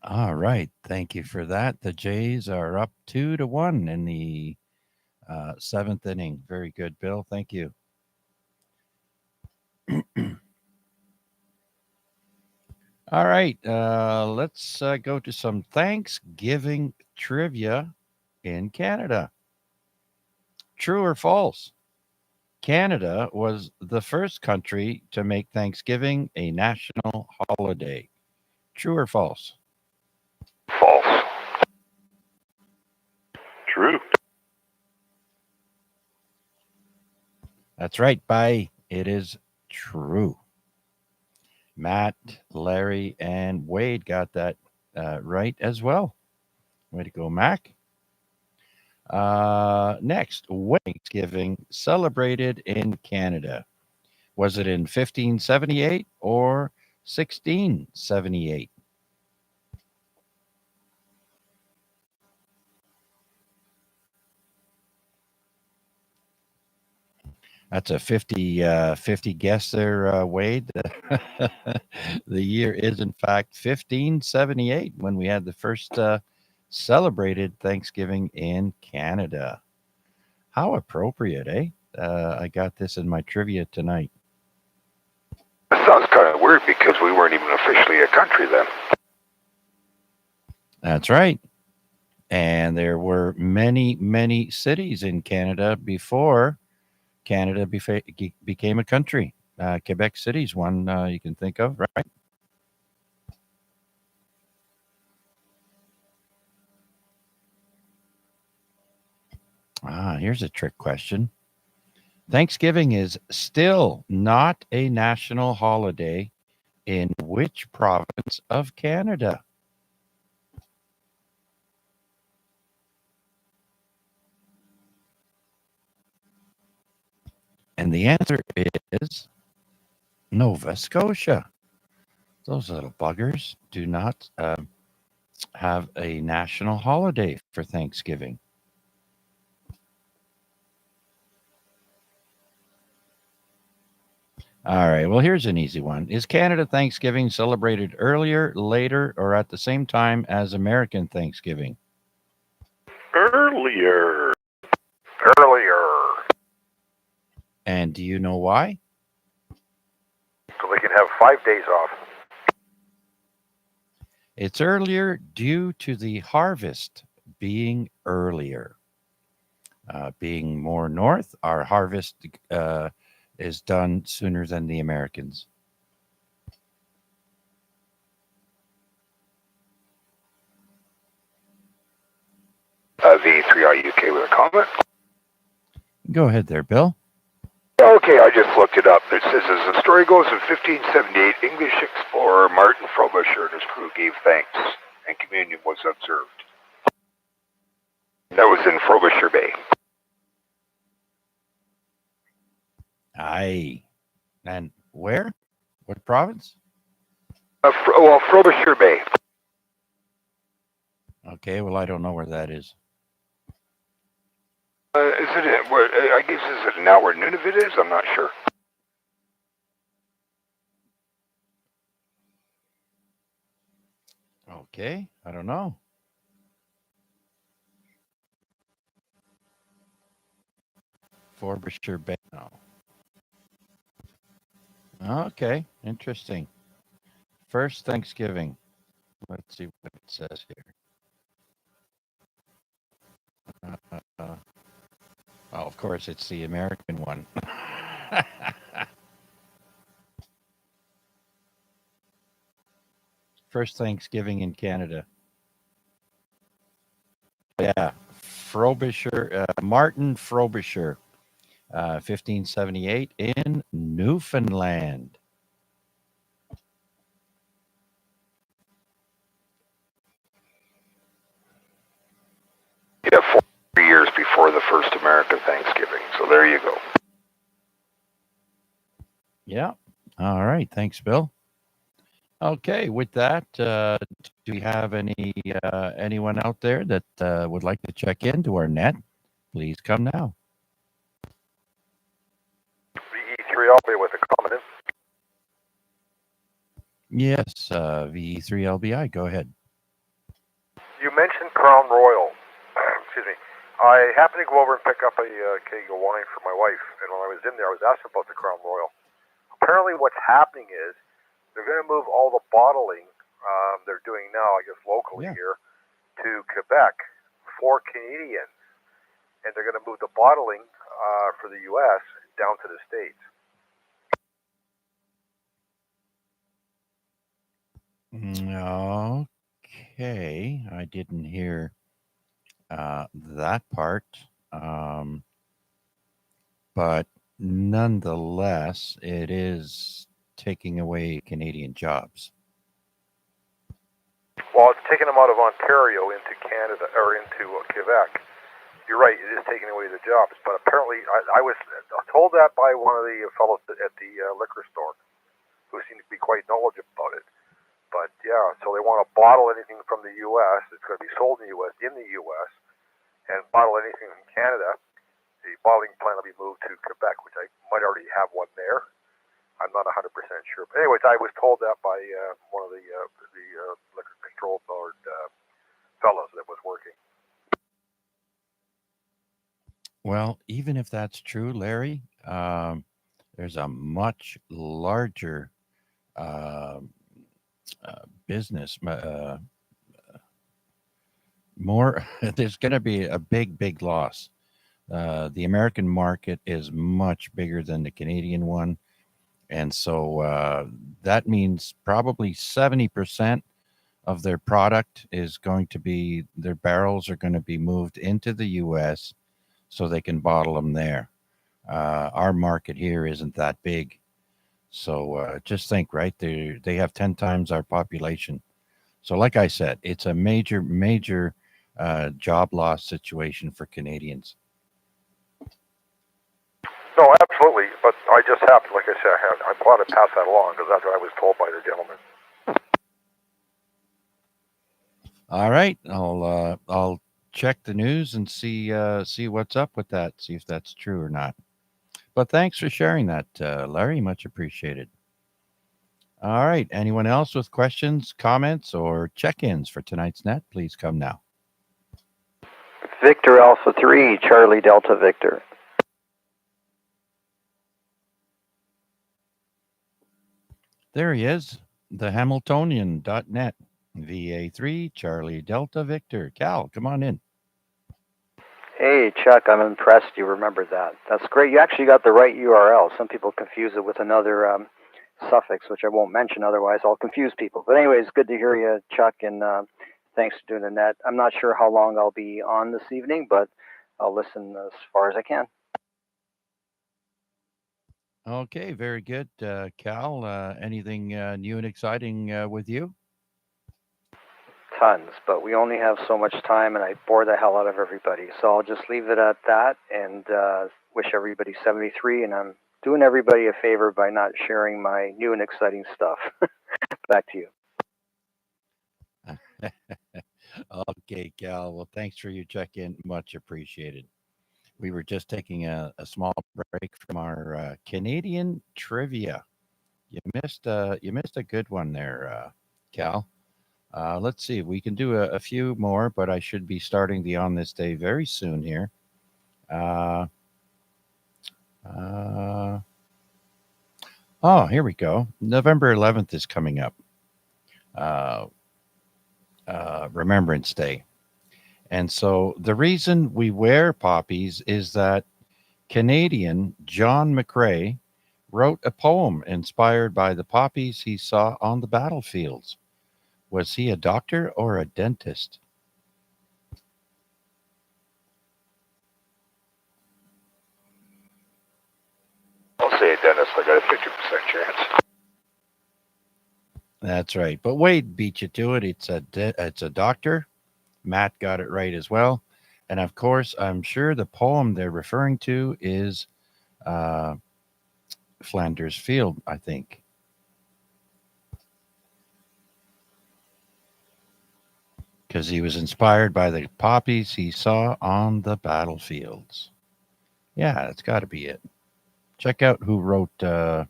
All right. Thank you for that. The Jays are up 2-1 in the 7th inning. Very good, Bill. Thank you. All right. Let's go to some Thanksgiving trivia in Canada. True or false? Canada was the first country to make Thanksgiving a national holiday. True or false? False. True. That's right, Bye. It is true. Matt, Larry, and Wade got that right as well. Way to go, Mac. Next, when Thanksgiving celebrated in Canada? Was it in 1578 or 1678? That's a 50 guess there, Wade. The year is, in fact, 1578 when we had the first celebrated Thanksgiving in Canada. How appropriate, eh? I got this in my trivia tonight. That sounds kind of weird because we weren't even officially a country then. That's right. And there were many, many cities in Canada before Canada became a country. Quebec City's one you can think of, right? Here's a trick question. Thanksgiving is still not a national holiday in which province of Canada? And the answer is Nova Scotia. Those little buggers do not have a national holiday for Thanksgiving. All right, well, here's an easy one. Is Canada Thanksgiving celebrated earlier, later, or at the same time as American Thanksgiving? Earlier. And do you know why? So they can have 5 days off. It's earlier due to the harvest being earlier. Being more north, our harvest is done sooner than the Americans. V3IUK with a comment. Go ahead there, Bill. Okay, I just looked it up. It says, as the story goes, in 1578, English explorer Martin Frobisher and his crew gave thanks, and communion was observed. That was in Frobisher Bay. Aye. And where? What province? Frobisher Bay. Okay, well, I don't know where that is. Is it? I guess is it now where Nunavut is? I'm not sure. Okay, I don't know. Frobisher Bay. No. Okay, interesting. First Thanksgiving. Let's see what it says here. Of course, it's the American one. First Thanksgiving in Canada. Yeah, Frobisher, Martin Frobisher, 1578 in Newfoundland. Yeah, 4 years before Thanks, Bill. Okay, with that, do we have anyone out there that would like to check into our net? Please come now. VE3, I'll be with a comment. Yes, VE3LBI, go ahead. You mentioned Crown Royal. Excuse me. I happened to go over and pick up a keg of wine for my wife, and when I was in there, I was asking about the Crown Royal. Apparently, what's happening is they're going to move all the bottling they're doing now, I guess locally here, to Quebec for Canadians, and they're going to move the bottling for the U.S. down to the States. Okay, I didn't hear that part, but nonetheless, it is taking away Canadian jobs. Well, it's taking them out of Ontario into Canada or into Quebec. You're right, it is taking away the jobs, but apparently I was told that by one of the fellows at the liquor store who seemed to be quite knowledgeable about it. But yeah, so they want to bottle anything from the U.S. It's going to be sold in the U.S. and bottle anything from Canada. The bottling plant will be moved to Quebec, which I might already have one there. I'm not 100% sure. But anyways, I was told that by one of the liquor control board fellows that was working. Well, even if that's true, Larry, there's a much larger business. More, there's going to be a big loss. The American market is much bigger than the Canadian one. And so that means probably 70% of their product is going to be, their barrels are going to be moved into the U.S. so they can bottle them there. Our market here isn't that big. So just think, right? They have 10 times our population. So like I said, it's a major job loss situation for Canadians. No, absolutely. But I just happened, like I said, I thought I'd pass that along because that's what I was told by the gentleman. All right, I'll check the news and see what's up with that. See if that's true or not. But thanks for sharing that, Larry. Much appreciated. All right. Anyone else with questions, comments, or check-ins for tonight's net? Please come now. Victor Alpha 3, Charlie Delta Victor. There he is, the Hamiltonian.net. VA3, Charlie Delta Victor. Cal, come on in. Hey, Chuck, I'm impressed you remembered that. That's great. You actually got the right URL. Some people confuse it with another suffix, which I won't mention, otherwise I'll confuse people. But anyways, good to hear you, Chuck, and thanks for doing the net. I'm not sure how long I'll be on this evening, but I'll listen as far as I can. Okay, very good. Cal, anything new and exciting with you? Tons, but we only have so much time, and I bore the hell out of everybody. So I'll just leave it at that and wish everybody 73, and I'm doing everybody a favor by not sharing my new and exciting stuff. Back to you. Okay, Cal. Well, thanks for your check-in. Much appreciated. We were just taking a small break from our Canadian trivia. You missed a good one there, Cal. Let's see. We can do a few more, but I should be starting the On This Day very soon here. Oh, here we go. November 11th is coming up. Remembrance Day. And so the reason we wear poppies is that Canadian John McCrae wrote a poem inspired by the poppies he saw on the battlefields. Was he a doctor or a dentist? I'll say a dentist. I got a 50% chance. That's right. But Wade beat you to it. It's a doctor. Matt got it right as well. And of course, I'm sure the poem they're referring to is Flanders Field, I think. because he was inspired by the poppies he saw on the battlefields. Yeah, it's got to be it. Check out who wrote the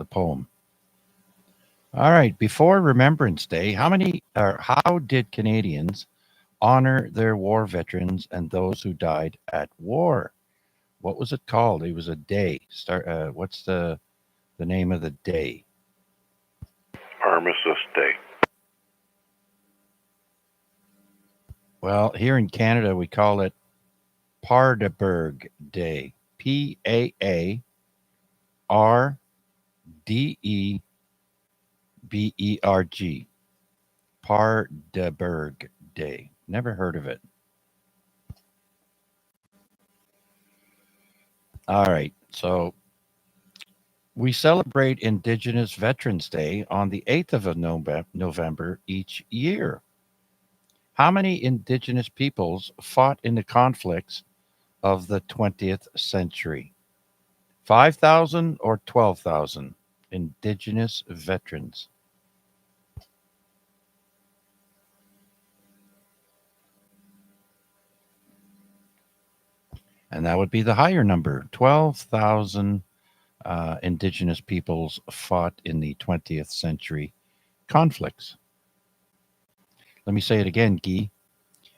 poem. All right, before Remembrance Day, how did Canadians honor their war veterans and those who died at war? What was it called? It was a day. What's the name of the day? Armistice Day. Well, here in Canada, we call it Paardeberg Day. Paardeberg. Paardeberg Day. Never heard of it. All right. So we celebrate Indigenous Veterans Day on the 8th of November each year. How many Indigenous peoples fought in the conflicts of the 20th century? 5,000 or 12,000 Indigenous veterans? And that would be the higher number. 12,000 Indigenous peoples fought in the 20th century conflicts. Let me say it again, Guy.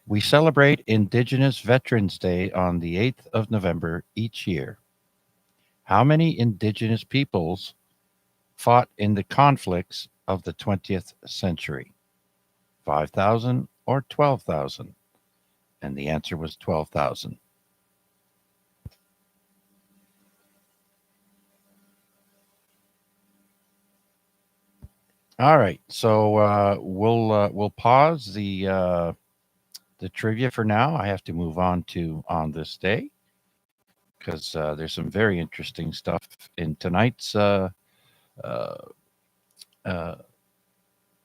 We celebrate Indigenous Veterans Day on the 8th of November each year. How many Indigenous peoples fought in the conflicts of the 20th century? 5,000 or 12,000? And the answer was 12,000. All right, so we'll pause the trivia for now. I have to move on to On This Day because there's some very interesting stuff in tonight's uh,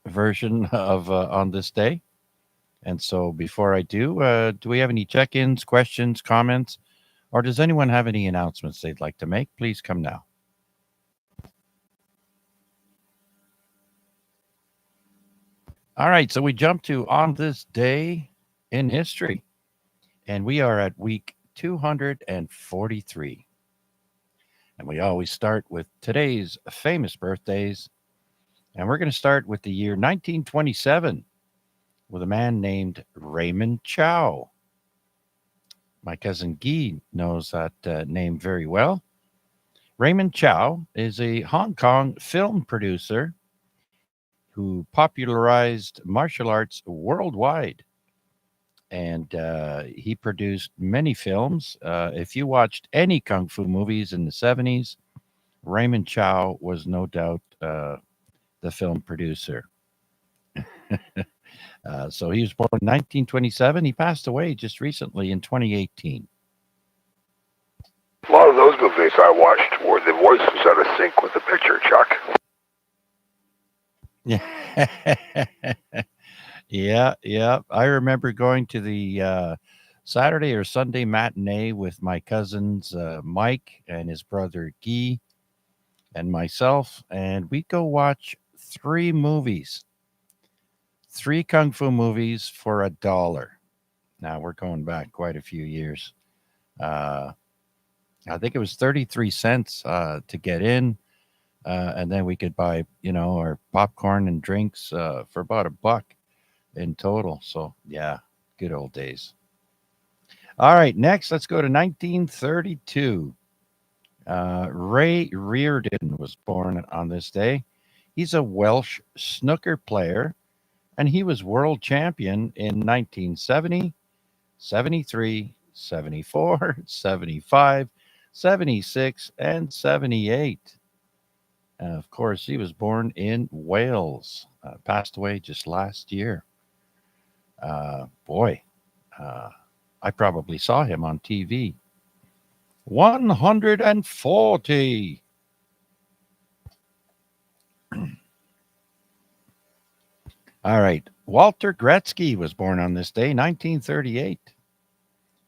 version of On This Day. And so before I do we have any check-ins, questions, comments, or does anyone have any announcements they'd like to make? Please come now. All right, so we jump to On This Day in History, and we are at week 243. And we always start with today's famous birthdays. And we're going to start with the year 1927 with a man named Raymond Chow. My cousin Guy knows that name very well. Raymond Chow is a Hong Kong film producer who popularized martial arts worldwide. And he produced many films. If you watched any Kung Fu movies in the 70s, Raymond Chow was no doubt the film producer. So he was born in 1927. He passed away just recently in 2018. A lot of those movies I watched where the voice was out of sync with the picture, Chuck. Yeah. I remember going to the Saturday or Sunday matinee with my cousins Mike and his brother Guy and myself, and we'd go watch 3 movies. 3 Kung Fu movies for $1. Now we're going back quite a few years. I think it was 33 cents to get in. And then we could buy, our popcorn and drinks for about $1 in total. So, yeah, good old days. All right, next, let's go to 1932. Ray Reardon was born on this day. He's a Welsh snooker player, and he was world champion in 1970, 73, 74, 75, 76, and 78. Of course, he was born in Wales, passed away just last year. Boy, I probably saw him on TV. 140. All right. Walter Gretzky was born on this day, 1938.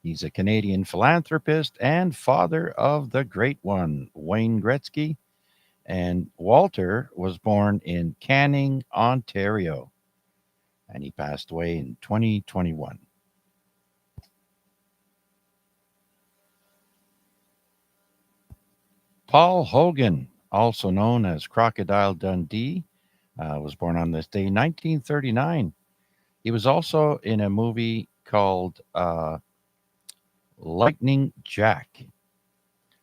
He's a Canadian philanthropist and father of the great one, Wayne Gretzky. And Walter was born in Canning, Ontario. and he passed away in 2021. Paul Hogan, also known as Crocodile Dundee, was born on this day, 1939. He was also in a movie called Lightning Jack.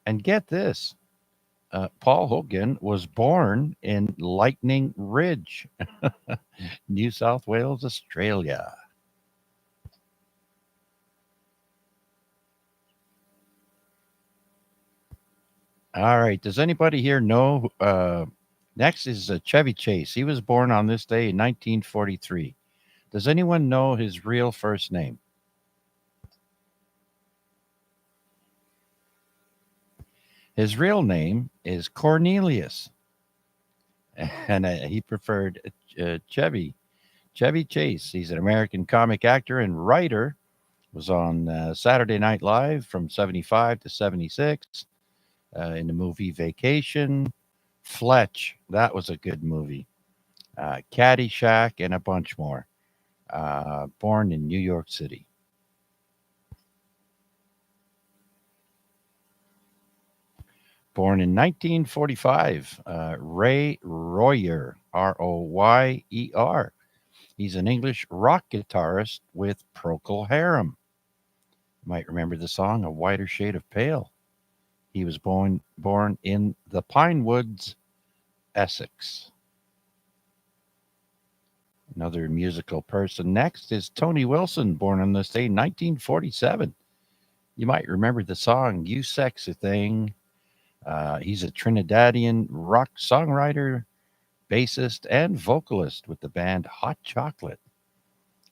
And get this, Paul Hogan was born in Lightning Ridge, New South Wales, Australia. All right. Does anybody here know? Next is Chevy Chase. He was born on this day in 1943. Does anyone know his real first name? His real name is Cornelius, and he preferred Chevy. Chevy Chase. He's an American comic actor and writer. Was on Saturday Night Live from 75 to 76 in the movie Vacation. Fletch. That was a good movie. Caddyshack, and a bunch more. Born in New York City. Born in 1945, Ray Royer, Royer. He's an English rock guitarist with Procol Harum. You might remember the song A Whiter Shade of Pale. He was born in the Pine Woods, Essex. Another musical person next is Tony Wilson, born on this day, 1947. You might remember the song You Sexy Thing. He's a Trinidadian rock songwriter, bassist, and vocalist with the band Hot Chocolate.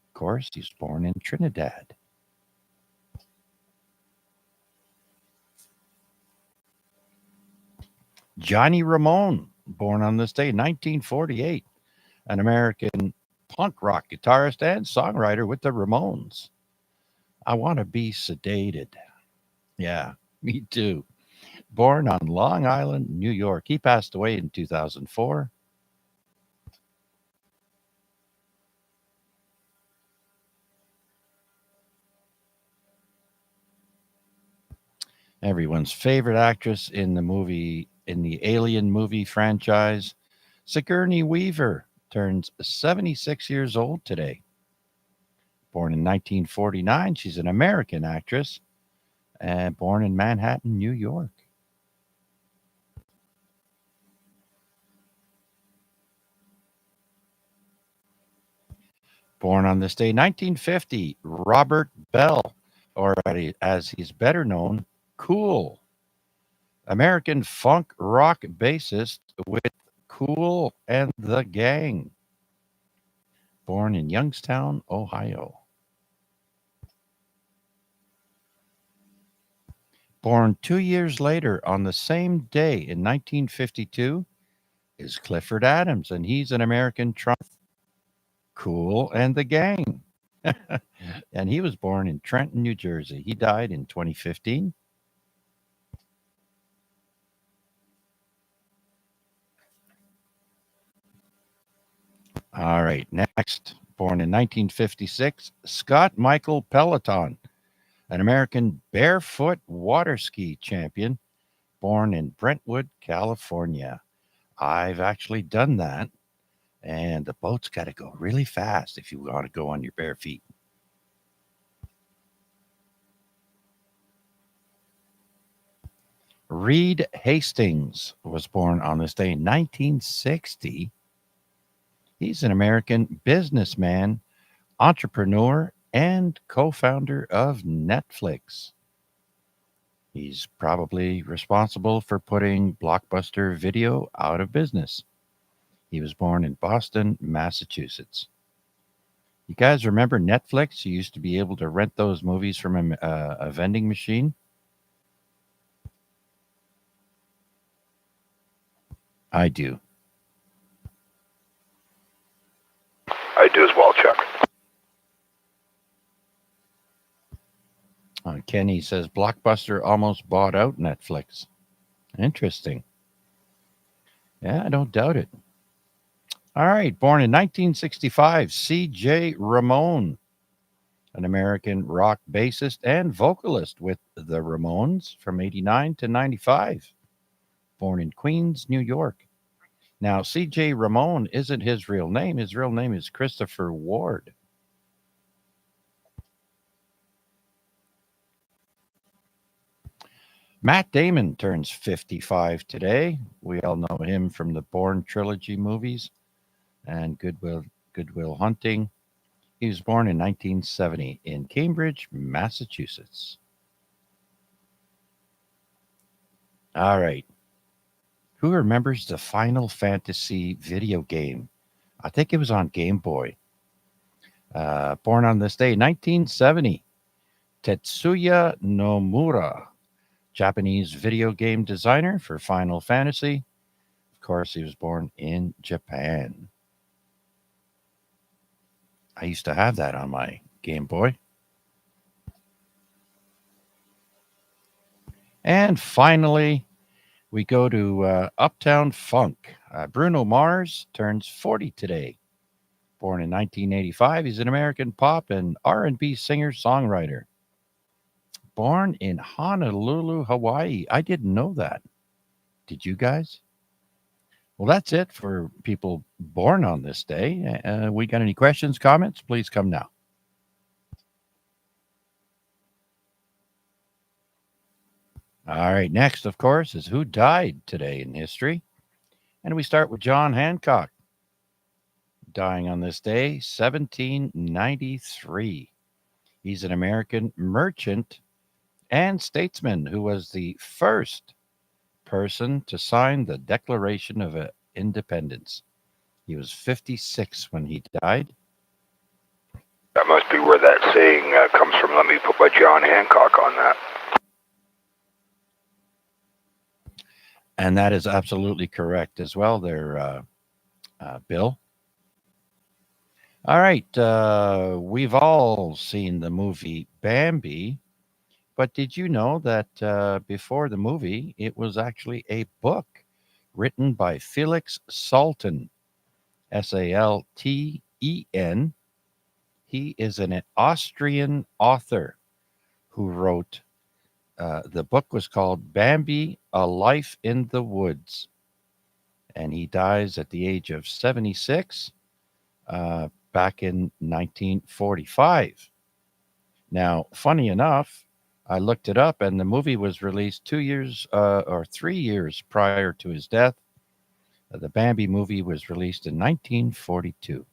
Of course, he's born in Trinidad. Johnny Ramone, born on this day, 1948, an American punk rock guitarist and songwriter with the Ramones. I Want to Be Sedated. Yeah, me too. Born on Long Island, New York. He passed away in 2004. Everyone's favorite actress in the Alien movie franchise, Sigourney Weaver, turns 76 years old today. Born in 1949, she's an American actress and born in Manhattan, New York. Born on this day, 1950, Robert Bell, or as he's better known, Cool. American funk rock bassist with Cool and the Gang. Born in Youngstown, Ohio. Born 2 years later on the same day in 1952 is Clifford Adams, and he's an American trumpet. Cool and the Gang. And he was born in Trenton, New Jersey. He died in 2015. All right, next. Born in 1956, Scott Michael Peloton, an American barefoot water ski champion, born in Brentwood, California. I've actually done that, and the boat's got to go really fast if you want to go on your bare feet. Reed Hastings was born on this day in 1960. He's an American businessman, entrepreneur, and co-founder of Netflix. He's probably responsible for putting Blockbuster Video out of business. He was born in Boston, Massachusetts. You guys remember Netflix? You used to be able to rent those movies from a vending machine. I do. I do as well, Chuck. Kenny says Blockbuster almost bought out Netflix. Interesting. Yeah, I don't doubt it. All right, born in 1965, C.J. Ramone, an American rock bassist and vocalist with the Ramones from 89 to 95, born in Queens, New York. Now, C.J. Ramone isn't his real name. His real name is Christopher Ward. Matt Damon turns 55 today. We all know him from the Bourne trilogy movies and Goodwill Hunting. He was born in 1970 in Cambridge, Massachusetts. All right. Who remembers the Final Fantasy video game? I think it was on Game Boy. Born on this day, 1970, Tetsuya Nomura, Japanese video game designer for Final Fantasy. Of course, he was born in Japan. I used to have that on my Game Boy. And finally, we go to Uptown Funk. Bruno Mars turns 40 today. Born in 1985, he's an American pop and R&B singer-songwriter. Born in Honolulu, Hawaii. I didn't know that. Did you guys? Well, that's it for people born on this day. We got any questions, comments? Please come now. All right, next, of course, is who died today in history. And we start with John Hancock, dying on this day, 1793. He's an American merchant and statesman who was the first person to sign the Declaration of Independence. He was 56 when he died. That must be where that saying comes from. Let me put my John Hancock on that. And that is absolutely correct as well there, Bill. All right. We've all seen the movie Bambi, but did you know that before the movie, it was actually a book written by Felix Salten, Salten. He is an Austrian author who wrote, the book was called Bambi, A Life in the Woods. And he dies at the age of 76 back in 1945. Now, funny enough, I looked it up, and the movie was released 2 years or 3 years prior to his death. The Bambi movie was released in 1942.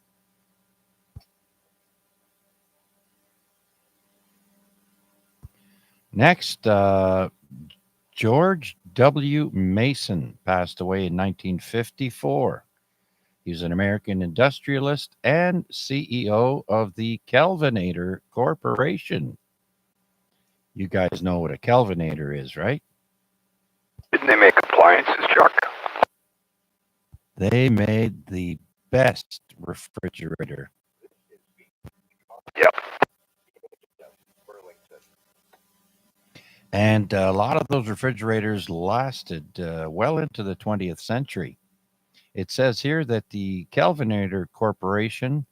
Next, George W. Mason passed away in 1954. He's an American industrialist and CEO of the Kelvinator Corporation. You guys know what a Kelvinator is, right? Didn't they make appliances, Chuck? They made the best refrigerator. Yep. And a lot of those refrigerators lasted well into the 20th century. It says here that the Kelvinator Corporation,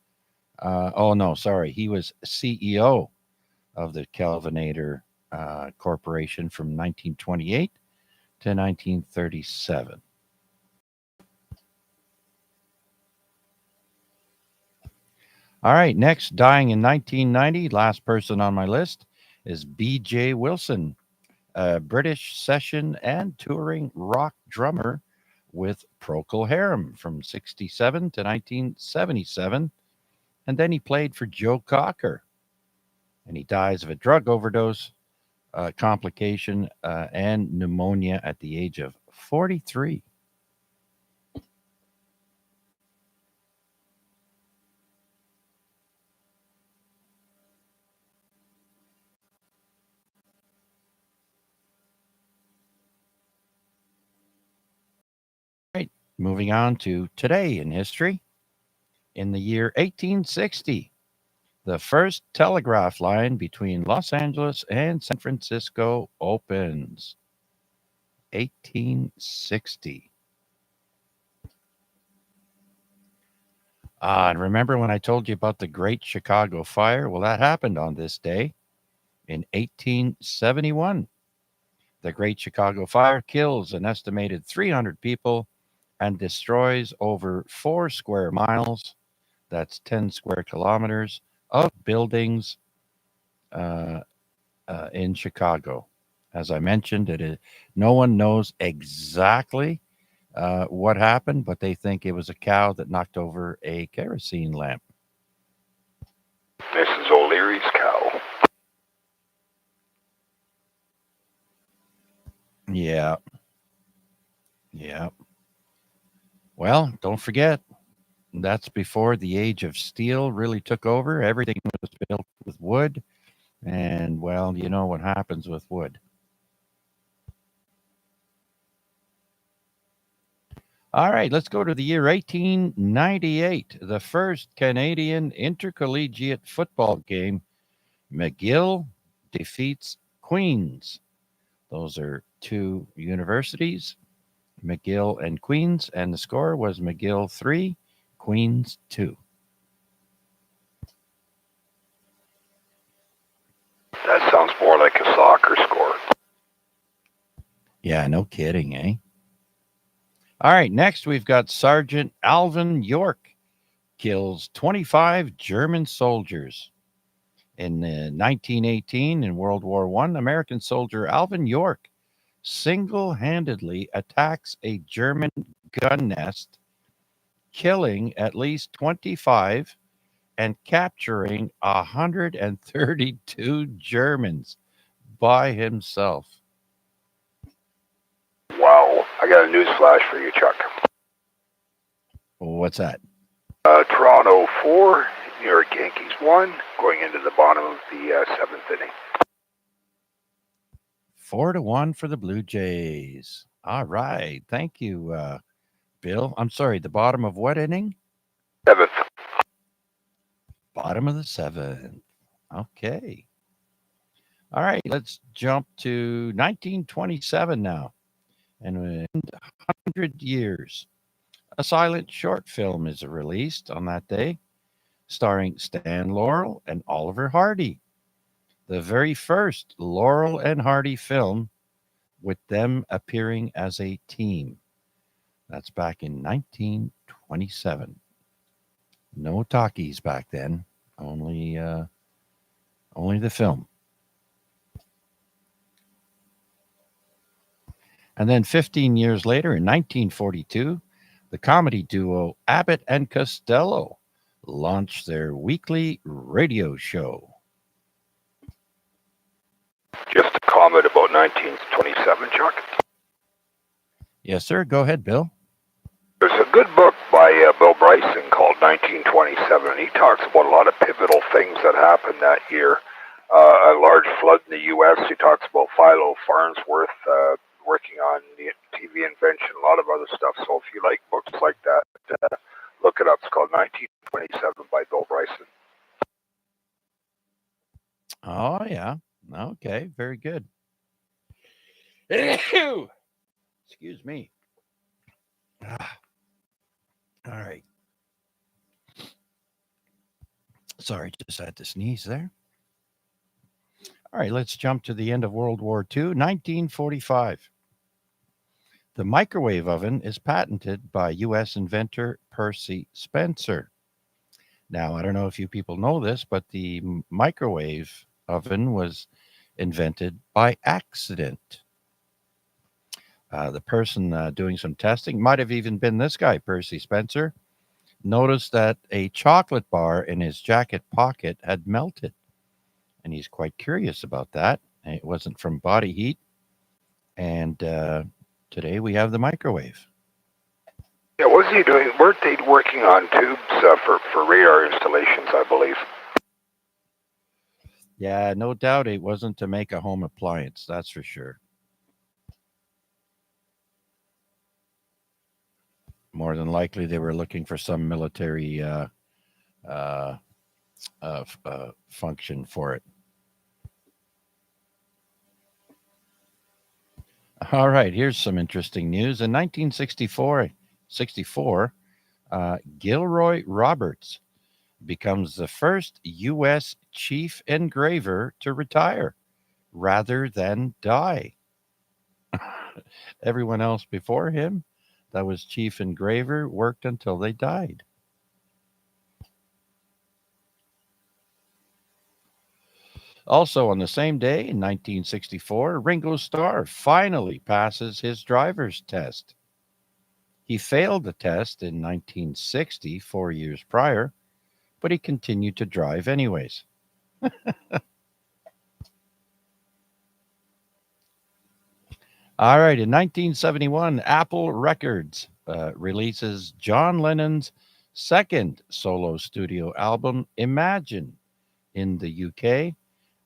he was CEO of the Kelvinator Corporation from 1928 to 1937. All right, next, dying in 1990, last person on my list is B.J. Wilson, a British session and touring rock drummer with Procol Harum from 67 to 1977. And then he played for Joe Cocker. And he dies of a drug overdose, complication, and pneumonia at the age of 43. Right, moving on to today in history. In the year 1860, the first telegraph line between Los Angeles and San Francisco opens. 1860. And remember when I told you about the Great Chicago Fire? Well, that happened on this day in 1871. The Great Chicago Fire kills an estimated 300 people and destroys over 4 square miles, that's 10 square kilometers, of buildings uh, in Chicago. As I mentioned, no one knows exactly what happened, but they think it was a cow that knocked over a kerosene lamp. Mrs. O'Leary's cow. Yeah. Yeah. Well, don't forget, that's before the age of steel really took over. Everything was built with wood. And, well, you know what happens with wood. All right, let's go to the year 1898. The first Canadian intercollegiate football game, McGill defeats Queens. Those are two universities, McGill and Queens, and the score was McGill 3, Queens 2. That sounds more like a soccer score. Yeah, no kidding, eh? All right, next we've got Sergeant Alvin York kills 25 German soldiers. In 1918, in World War I, American soldier Alvin York single-handedly attacks a German gun nest, killing at least 25 and capturing 132 Germans by himself. Wow. I got a news flash for you, Chuck. What's that? Toronto 4, New York Yankees 1, going into the bottom of the 7th inning. 4-1 for the Blue Jays. All right. Thank you, Bill. I'm sorry, the bottom of what inning? 7th. Bottom of the 7th. Okay. All right, let's jump to 1927 now. And 100 years. A silent short film is released on that day, starring Stan Laurel and Oliver Hardy. The very first Laurel and Hardy film with them appearing as a team. That's back in 1927. No talkies back then, only the film. And then 15 years later, in 1942, the comedy duo Abbott and Costello launched their weekly radio show. Just a comment about 1927, Chuck. Yes, sir. Go ahead, Bill. There's a good book by Bill Bryson called 1927. He talks about a lot of pivotal things that happened that year. A large flood in the U.S. He talks about Philo Farnsworth working on the TV invention, a lot of other stuff. So if you like books like that, look it up. It's called 1927 by Bill Bryson. Oh, yeah. Okay. Very good. Excuse me. All right. Sorry, just had to sneeze there. All right, let's jump to the end of World War II, 1945. The microwave oven is patented by U.S. inventor Percy Spencer. Now, I don't know if you people know this, but the microwave oven was invented by accident. The person doing some testing might have even been this guy, Percy Spencer, noticed that a chocolate bar in his jacket pocket had melted. And he's quite curious about that. It wasn't from body heat. And today we have the microwave. Yeah, what was he doing? Weren't they working on tubes for radar installations, I believe? Yeah, no doubt it wasn't to make a home appliance. That's for sure. More than likely, they were looking for some military function for it. All right, here's some interesting news. In 1964, Gilroy Roberts becomes the first U.S. chief engraver to retire rather than die. Everyone else before him that was chief engraver worked until they died. Also, on the same day in 1964, Ringo Starr finally passes his driver's test. He failed the test in 1960, 4 years prior, but he continued to drive anyways. All right, in 1971, Apple Records releases John Lennon's second solo studio album, Imagine, in the UK,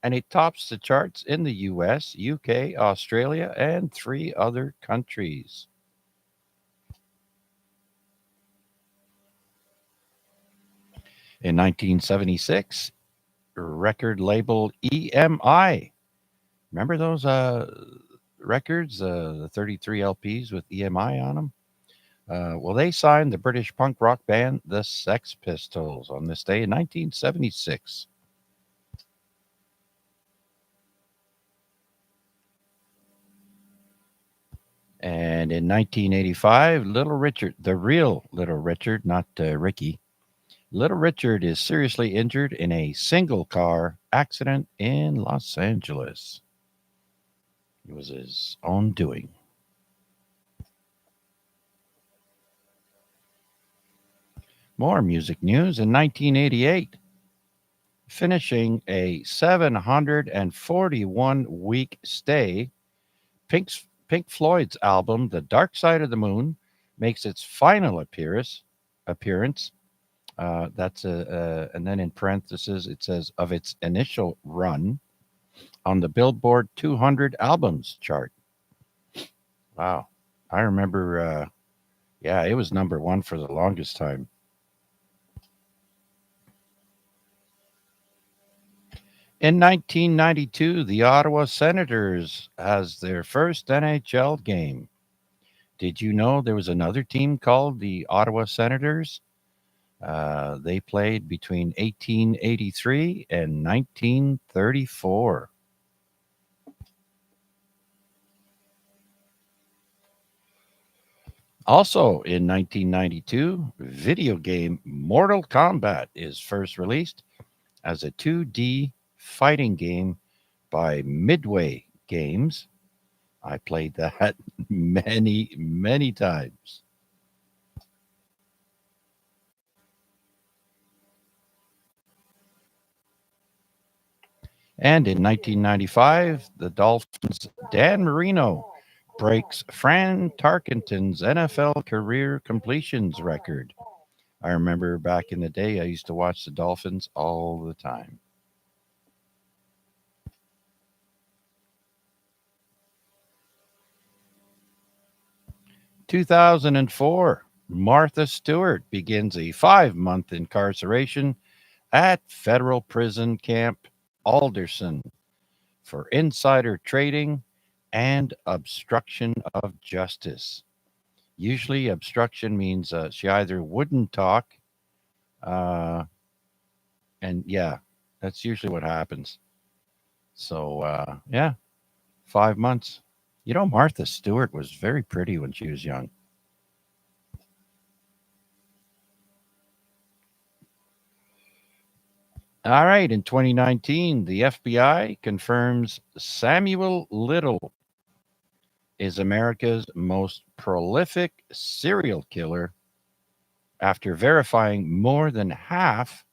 and it tops the charts in the US, UK, Australia, and 3 other countries. In 1976, record label EMI. Remember those records, the 33 LPs with EMI on them? Well, they signed the British punk rock band the Sex Pistols on this day in 1976. And in 1985, Little Richard, the real Little Richard, not Ricky, Little Richard is seriously injured in a single car accident in Los Angeles. It was his own doing. More music news in 1988. Finishing a 741-week stay, Pink Floyd's album, The Dark Side of the Moon, makes its final appearance. And then in parentheses, it says, of its initial run on the Billboard 200 albums chart. Wow. I remember, it was number 1 for the longest time. In 1992, the Ottawa Senators has their first NHL game. Did you know there was another team called the Ottawa Senators? They played between 1883 and 1934. Also in 1992, video game Mortal Kombat is first released as a 2D fighting game by Midway Games. I played that many, many times. And in 1995, the Dolphins' Dan Marino breaks Fran Tarkenton's NFL career completions record. I remember back in the day, I used to watch the Dolphins all the time. In 2004, Martha Stewart begins a 5-month incarceration at federal prison camp Alderson for insider trading and obstruction of justice. Usually, obstruction means she either wouldn't talk, and that's usually what happens. So, 5 months. You know, Martha Stewart was very pretty when she was young. All right, in 2019, the FBI confirms Samuel Little is America's most prolific serial killer after verifying more than half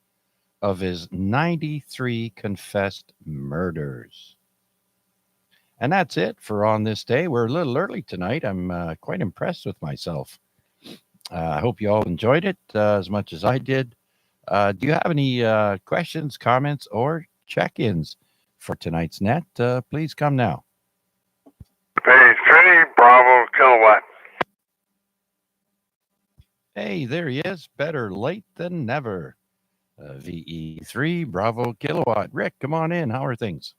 of his 93 confessed murders. And that's it for On This Day. We're a little early tonight. I'm quite impressed with myself. I hope you all enjoyed it as much as I did. Do you have any questions, comments, or check-ins for tonight's net? Please come now. Phase 3, Bravo Kilowatt. Hey, there he is. Better late than never. VE3, Bravo Kilowatt. Rick, come on in. How are things?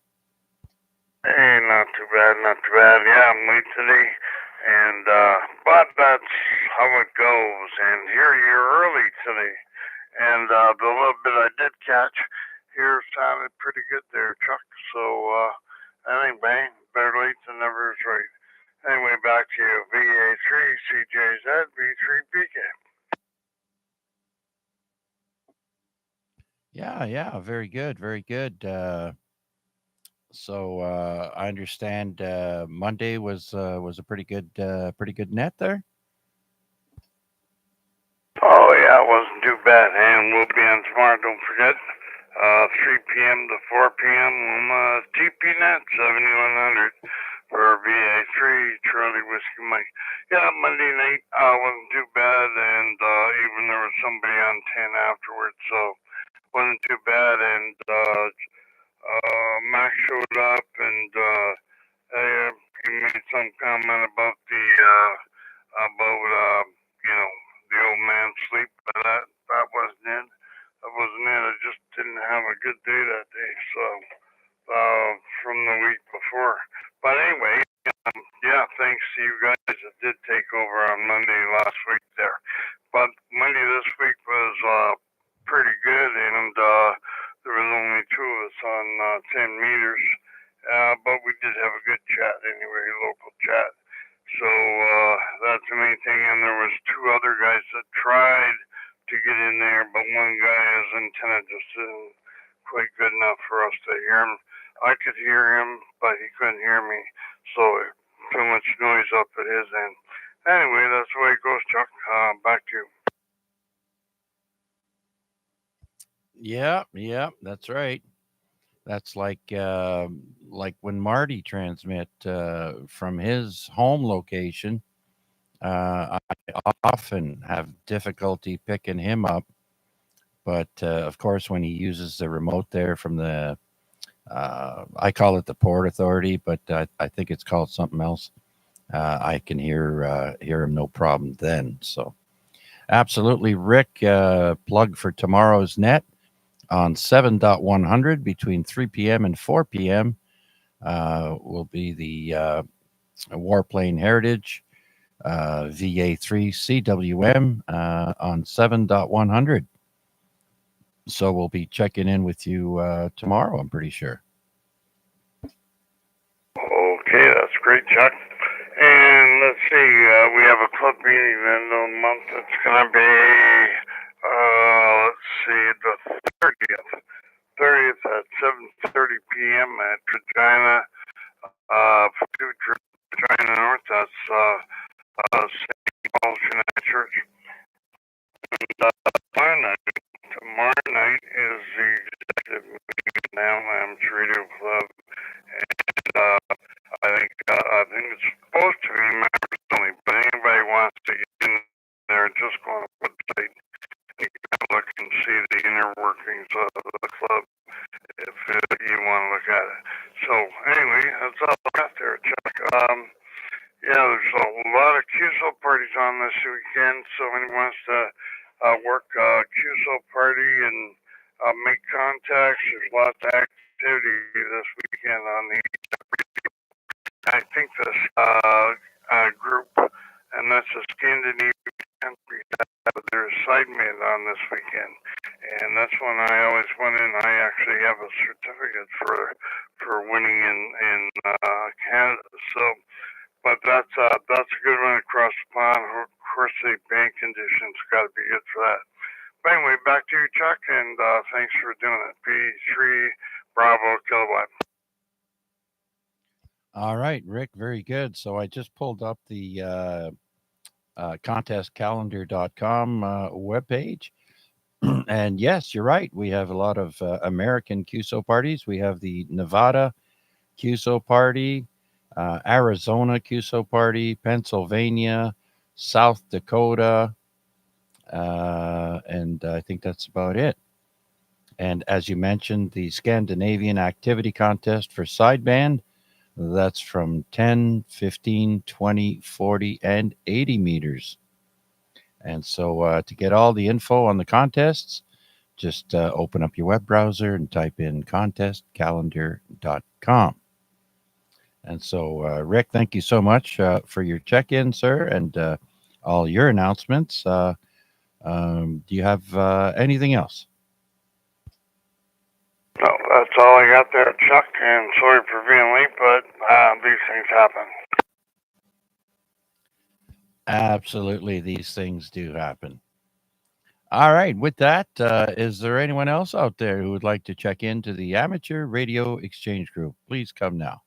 Hey, not too bad, not too bad. Yeah, I'm late today. And but that's how it goes. And here you're early today, and the little bit I did catch here sounded pretty good there, Chuck. So anyway, better late than never is right. Anyway, back to you. VA3 CJZ V3PK. Yeah, very good, very good. So I understand Monday was a pretty good net there. Oh yeah, it wasn't too bad. And we'll be on tomorrow. Don't forget. 3 p.m. to 4 p.m. TPNet 7100 for VA3 Charlie Whiskey Mike. Yeah, Monday night wasn't too bad, and even there was somebody on 10 afterwards, so wasn't too bad. And Max showed up, and he made some comment about the about the old man sleep, but that wasn't it. That wasn't it. I just didn't have a good day that day, so from the week before. But anyway, yeah, thanks to you guys that did take over on Monday last week there. But Monday this week was pretty good, and there was only two of us on 10 meters. But we did have a good chat anyway, local chat. So that's the main thing. And there was two other guys that tried to get in there, but one guy, his antenna just isn't quite good enough for us to hear him. I could hear him, but he couldn't hear me. So too much noise up at his end. Anyway, that's the way it goes, Chuck. Back to you. Yeah, that's right. That's like when Marty transmit from his home location. I often have difficulty picking him up, but of course, when he uses the remote there from the, I call it the Port Authority, but I think it's called something else. I can hear him no problem then. So, absolutely, Rick. Plug for tomorrow's net on 7.100 between 3 p.m. and 4 p.m. Will be the Warplane Heritage VA3 CWM on 7.100. So we'll be checking in with you tomorrow, I'm pretty sure. Okay, that's great, Chuck. And let's see, we have a club meeting end of the month. It's going to be, let's see, the 30th at 7:30 p.m. at Regina, Regina North. That's St. Paul's United Church. And tomorrow night is the executive meeting now, Lamb's Radio Club. And I think it's supposed to be members only, but anybody wants to get in there, just go on the website. You can look and see the inner workings of the club if you want to look at it. So anyway, that's all I got there, Chuck. Yeah, there's a lot of QSO parties on this weekend, so anyone wants to work a QSO party and make contacts, there's lots of activity this weekend on the I think this group, and that's a Scandinavian country, their sideman on this weekend, and that's when I always went in. I actually have a certificate for winning in Canada. So, but that's a good one across the pond. Of course, the bank conditions got to be good for that. But anyway, back to you, Chuck, and thanks for doing it. P3 Bravo Kilowatt. All right, Rick, very good. So I just pulled up the contestcalendar.com webpage. And yes, you're right. We have a lot of American QSO parties. We have the Nevada QSO party, Arizona QSO party, Pennsylvania, South Dakota, and I think that's about it. And as you mentioned, the Scandinavian Activity Contest for sideband, that's from 10, 15, 20, 40, and 80 meters. And so to get all the info on the contests, just open up your web browser and type in contestcalendar.com. And so, Rick, thank you so much for your check-in, sir, and all your announcements. Do you have anything else? No, that's all I got there, Chuck, and sorry for being late, but these things happen. Absolutely, these things do happen. All right. With that, is there anyone else out there who would like to check into the Amateur Radio Exchange Group? Please come now.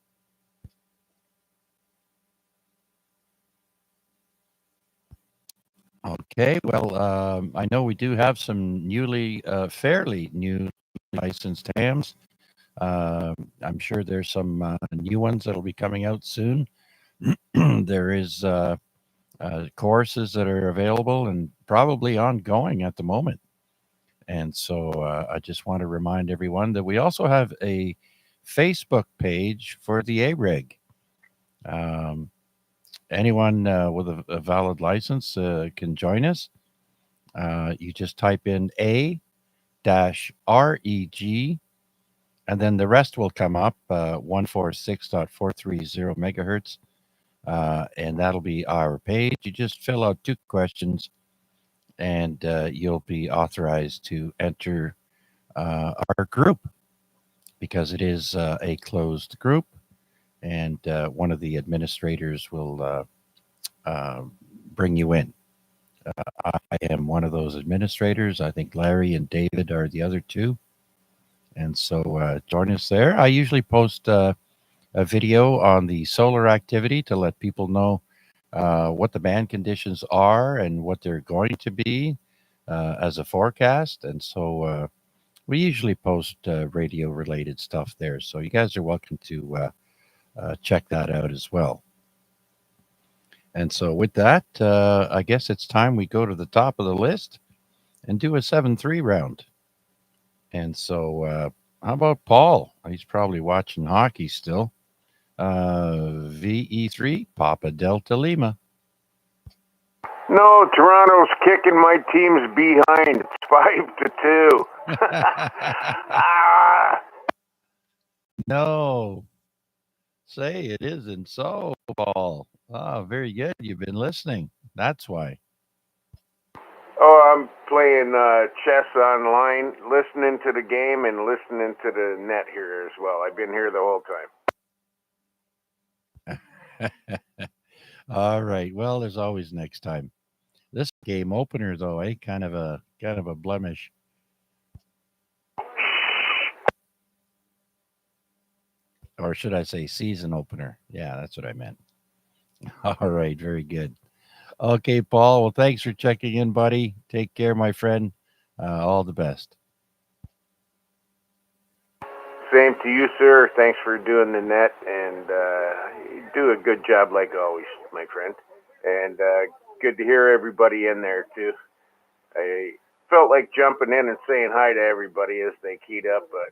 Okay. Well, I know we do have some fairly new licensed hams. I'm sure there's some new ones that'll be coming out soon. There is courses that are available and probably ongoing at the moment. And so I just want to remind everyone that we also have a Facebook page for the AREG. Um, Anyone with a valid license can join us. You just type in A-REG, and then the rest will come up 146.430 megahertz. And that'll be our page. You just fill out 2 questions, and you'll be authorized to enter our group, because it is a closed group, and one of the administrators will bring you in. I am one of those administrators. I think Larry and David are the other 2. And so join us there. I usually post a video on the solar activity to let people know what the band conditions are and what they're going to be as a forecast. And so we usually post radio related stuff there. So you guys are welcome to check that out as well. And so with that, I guess it's time we go to the top of the list and do a 7-3 round. And so how about Paul? He's probably watching hockey still. VE3, Papa Delta Lima. No, Toronto's kicking my team's behind. It's 5-2. Ah! No, say it isn't so, Paul. Oh, very good. You've been listening. That's why. Oh, I'm playing chess online, listening to the game and listening to the net here as well. I've been here the whole time. All right. Well, there's always next time. This game opener, though, kind of a blemish. Or should I say season opener? Yeah, that's what I meant. All right, very good. Okay, Paul. Well, thanks for checking in, buddy. Take care, my friend. All the best. Same to you, sir. Thanks for doing the net, and you do a good job like always, my friend. And good to hear everybody in there, too. I felt like jumping in and saying hi to everybody as they keyed up, but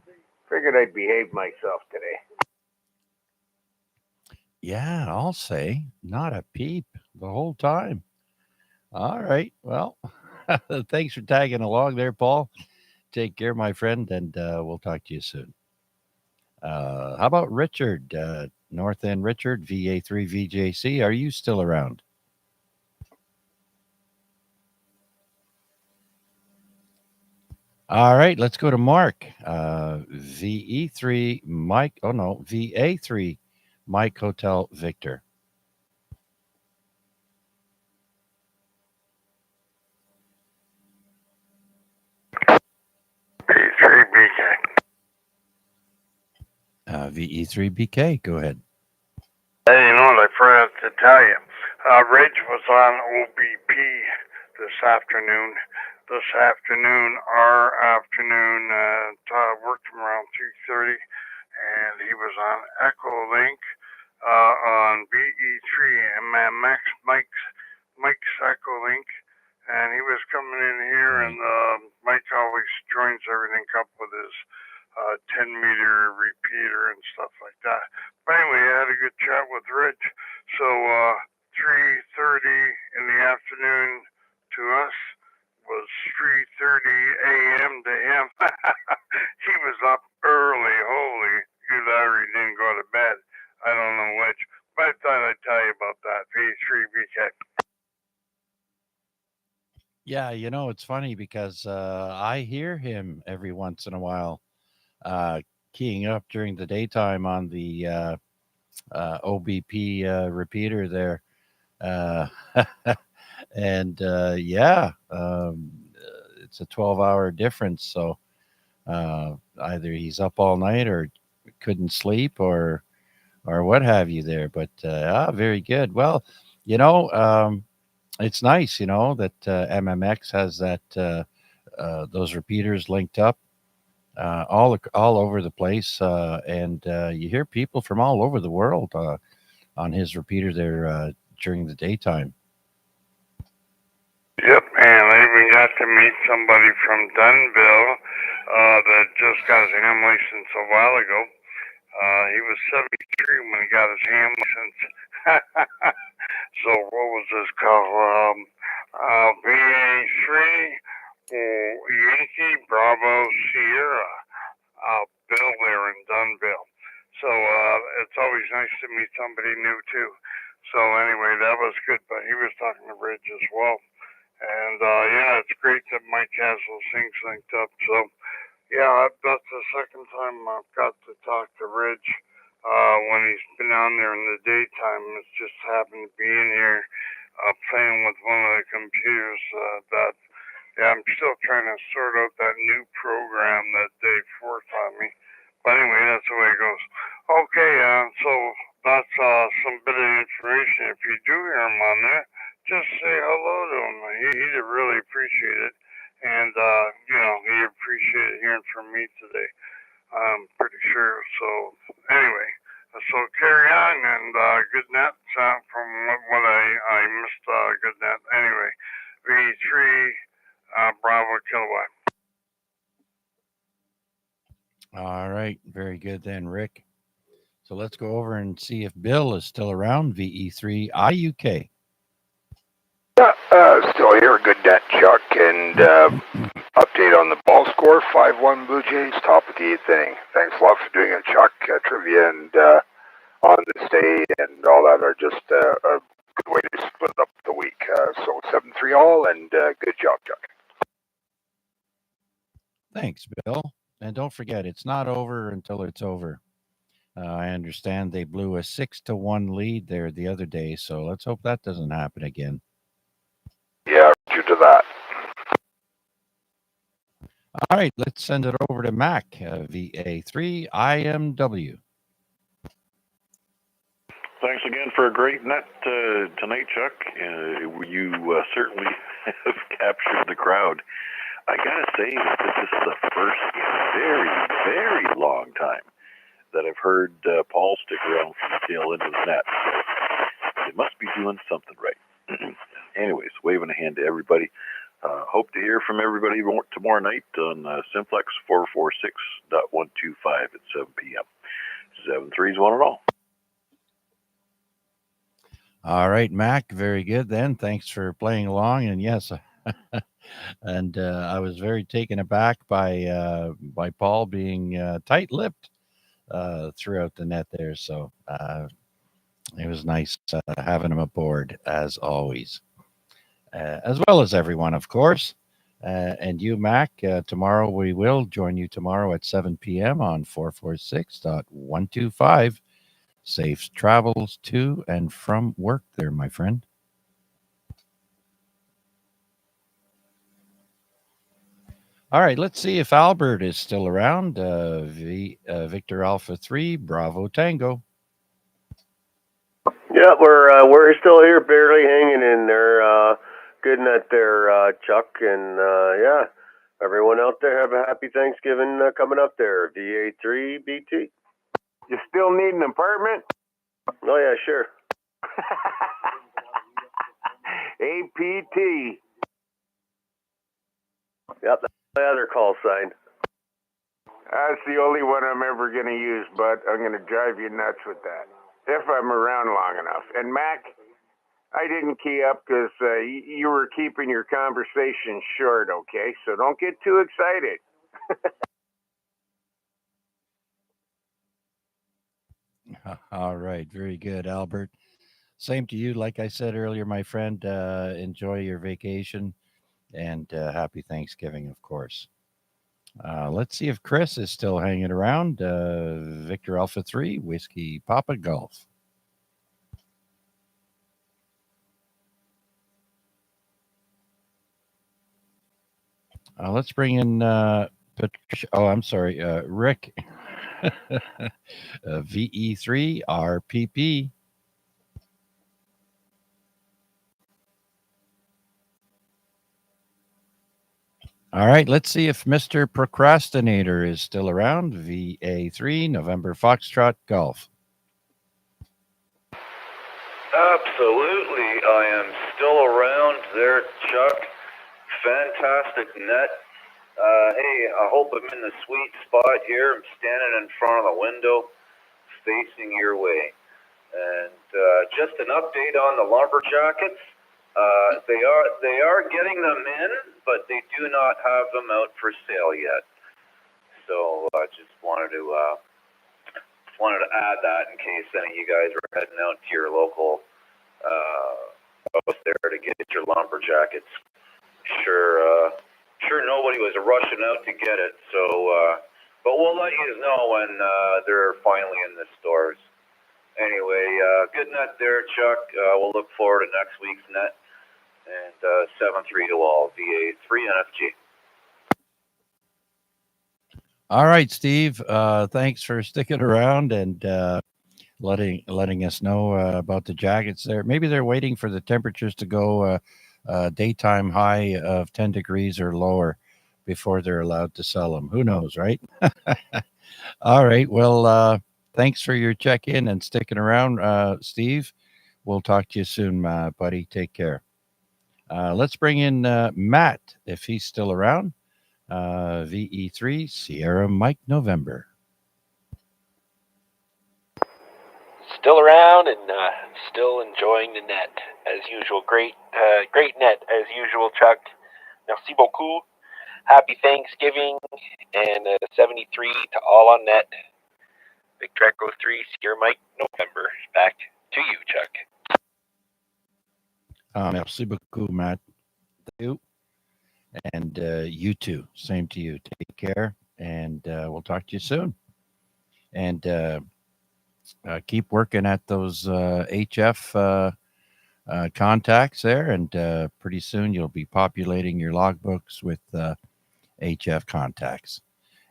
figured I'd behave myself today. Yeah, I'll say not a peep the whole time. All right. Well, thanks for tagging along there, Paul. Take care, my friend, and we'll talk to you soon. How about Richard? North End Richard, VA3 VJC. Are you still around? All right, let's go to Mark. VE3 Mike. Oh no, VA3 Mike Hotel Victor. VE3BK. VE3BK. Go ahead. Hey, you know what I forgot to tell you? Reg was on OBP this afternoon. Our afternoon, worked from around 2:30, and he was on Echo Link on VE3 and Mike's Echo Link, and he was coming in here, and Mike always joins everything up with his 10-meter repeater and stuff like that. But anyway, I had a good chat with Rich. So 3:30 in the afternoon to us was 3:30 a.m. to him. He was up early. Holy, you Larry didn't go to bed. I don't know Yeah, it's funny because I hear him every once in a while uh, keying up during the daytime on the OBP repeater there. Uh, and yeah, it's a 12-hour difference. So either he's up all night or couldn't sleep or what have you there. But very good. Well, it's nice, that MMX has those repeaters linked up all over the place, and you hear people from all over the world on his repeater there during the daytime. Yep, and I even got to meet somebody from Dunville that just got his ham license a while ago. He was 73 when he got his ham license. So what was this called? VA3 Yankee Bravo Sierra Bill there in Dunville. So it's always nice to meet somebody new too. So anyway, that was good. But he was talking to Ridge as well. And yeah, it's great that Mike has those things linked up. So yeah, that's the second time I've got to talk to Ridge when he's been on there in the daytime. It's just happened to be in here playing with one of the computers that, yeah, I'm still trying to sort out that new program that they forced on me. But anyway, that's the way it goes. Okay, so that's some bit of information. If you do hear him on there, just say hello to him. He'd really appreciate it. And, he appreciated hearing from me today. I'm pretty sure. So, anyway, so carry on and good net from what I missed. Good net. Anyway, V3 Bravo Kilowatt. All right, very good then, Rick. So let's go over and see if Bill is still around. VE3 IUK. Yeah, still here. Good net, Chuck. And update on the ball score: 5-1 Blue Jays, top of the eighth inning. Thanks a lot for doing it, Chuck. Trivia and on this day and all that are just a good way to split up the week. So 7-3 all, and good job, Chuck. Thanks, Bill. And don't forget, it's not over until it's over. I understand they blew a 6-1 lead there the other day, so let's hope that doesn't happen again. Yeah, due to that. All right, let's send it over to Mac, VA3 IMW. Thanks again for a great net tonight, Chuck. You certainly have captured the crowd. I gotta say that this is the first in a very, very long time that I've heard Paul stick around from the tail end of the net. So they must be doing something right. Anyways, waving a hand to everybody. Hope to hear from everybody tomorrow night on Simplex 446.125 at 7 p.m. 7-3's one and all. All right, Mac, very good then. Thanks for playing along. And yes, and I was very taken aback by Paul being tight-lipped throughout the net there. So it was nice having him aboard, as always, as well as everyone, of course. And you, Mac, tomorrow we will join you tomorrow at 7 p.m. on 446.125. Safe travels to and from work there, my friend. All right, let's see if Albert is still around. Victor Alpha 3, Bravo Tango. Yeah, we're still here, barely hanging in there. Good night there, Chuck, and yeah, everyone out there have a happy Thanksgiving coming up there. VA3 BT. You still need an apartment? Oh yeah, sure. APT. Yep, that's my other call sign. That's the only one I'm ever going to use, but I'm going to drive you nuts with that. If I'm around long enough. And Mac, I didn't key up because you were keeping your conversation short, okay? So don't get too excited. All right, very good, Albert. Same to you. Like I said earlier, my friend, enjoy your vacation. and happy Thanksgiving, of course. Let's see if Chris is still hanging around. Victor Alpha 3, Whiskey Papa Golf. Let's bring in Patricia. Oh, I'm sorry, Rick. VE3 RPP. All right, let's see if Mr. Procrastinator is still around. VA3 November Foxtrot Golf. Absolutely, I am still around there, Chuck. Fantastic net. Hey, I hope I'm in the sweet spot here. I'm standing in front of the window, facing your way. And just an update on the lumberjackets. They are getting them in, but they do not have them out for sale yet. So I just wanted to add that in case any of you guys are heading out to your local house there to get your lumberjackets. Sure nobody was rushing out to get it. So, but we'll let you know when they're finally in the stores. Anyway, good net there, Chuck. We'll look forward to next week's net. And 7-3 to all, VA3 NFG. All right, Steve. Thanks for sticking around and letting us know about the jackets there. Maybe they're waiting for the temperatures to go daytime high of 10 degrees or lower before they're allowed to sell them. Who knows, right? All right. Well, thanks for your check-in and sticking around, Steve. We'll talk to you soon, buddy. Take care. Let's bring in Matt, if he's still around. VE3 Sierra Mike November. Still around and still enjoying the net as usual. Great net as usual, Chuck. Merci beaucoup. Happy Thanksgiving and 73 to all on net. Big Treco 3 Sierra Mike November. Back to you, Chuck. Merci beaucoup, Matt. Thank you. And you too. Same to you. Take care, and we'll talk to you soon. And keep working at those HF contacts there, and pretty soon you'll be populating your logbooks with HF contacts.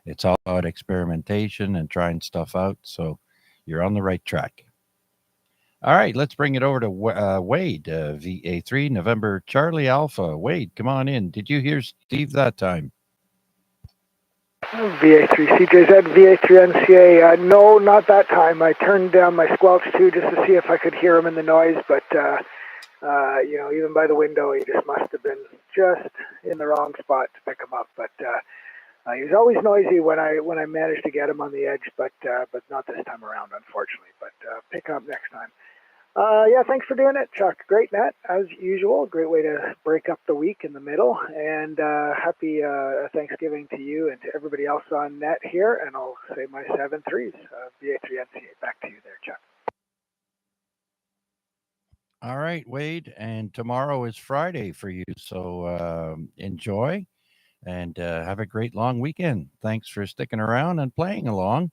It's all about experimentation and trying stuff out, so you're on the right track. All right, let's bring it over to Wade, VA3 November Charlie Alpha. Wade, come on in. Did you hear Steve that time? VA3 CJZ, VA3 NCA. No, not that time. I turned down my squelch too just to see if I could hear him in the noise, but even by the window, he just must have been just in the wrong spot to pick him up. But he was always noisy when I managed to get him on the edge, but not this time around, unfortunately. But pick him up next time. Thanks for doing it, Chuck. Great net, as usual. Great way to break up the week in the middle. And happy Thanksgiving to you and to everybody else on net here. And I'll say my 7-3s, VA3 NCA. Back to you there, Chuck. All right, Wade. And tomorrow is Friday for you. So enjoy and have a great long weekend. Thanks for sticking around and playing along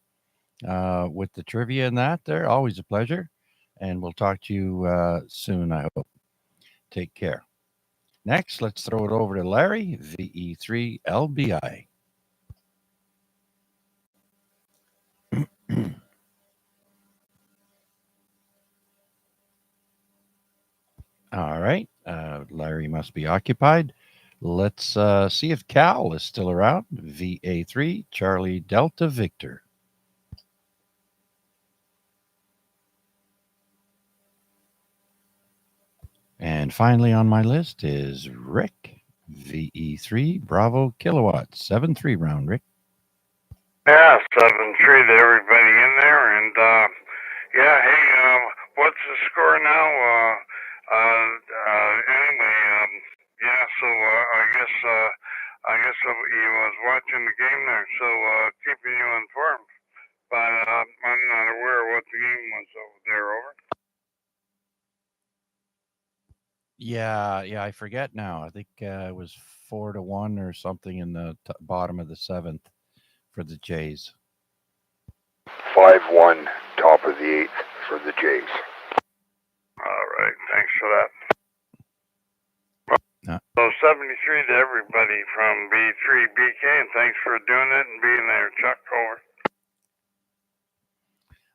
with the trivia and that there. Always a pleasure. And we'll talk to you soon, I hope. Take care. Next, let's throw it over to Larry, VE3 LBI. All right. Larry must be occupied. Let's see if Cal is still around. VA3 Charlie Delta Victor. And finally on my list is Rick, VE3 Bravo Kilowatt, 7-3 round, Rick. Yeah, 7-3 to everybody in there, and hey, what's the score now? I guess he was watching the game there, so keeping you informed. But I'm not aware of what the game was over there. Over. Yeah, I forget now. I think it was 4-1 or something in the bottom of the seventh for the Jays. 5-1, top of the eighth for the Jays. All right, thanks for that. Uh, So 73 to everybody from B3BK, and thanks for doing it and being there, Chuck.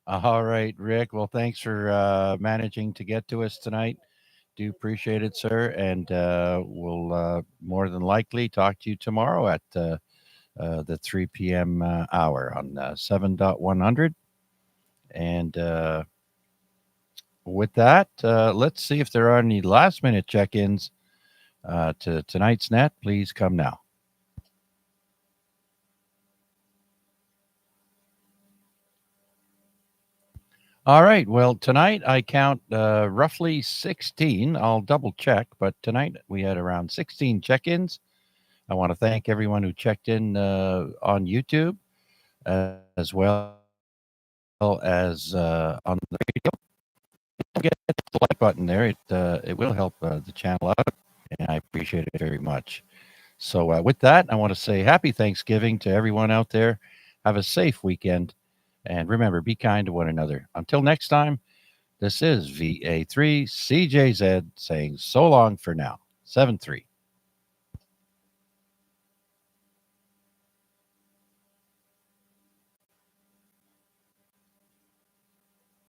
Over. All right, Rick. Well, thanks for managing to get to us tonight. Do appreciate it, sir. And we'll more than likely talk to you tomorrow at the 3 p.m. Hour on 7.100. And with that, let's see if there are any last minute check ins to tonight's net. Please come now. All right. Well, tonight I count roughly 16. I'll double check, but tonight we had around 16 check ins. I want to thank everyone who checked in on YouTube as well as on the radio. Don't get the like button there. It will help the channel out, and I appreciate it very much. So with that, I want to say happy Thanksgiving to everyone out there. Have a safe weekend, and remember, be kind to one another. Until next time, this is VA3CJZ saying so long for now. 7-3.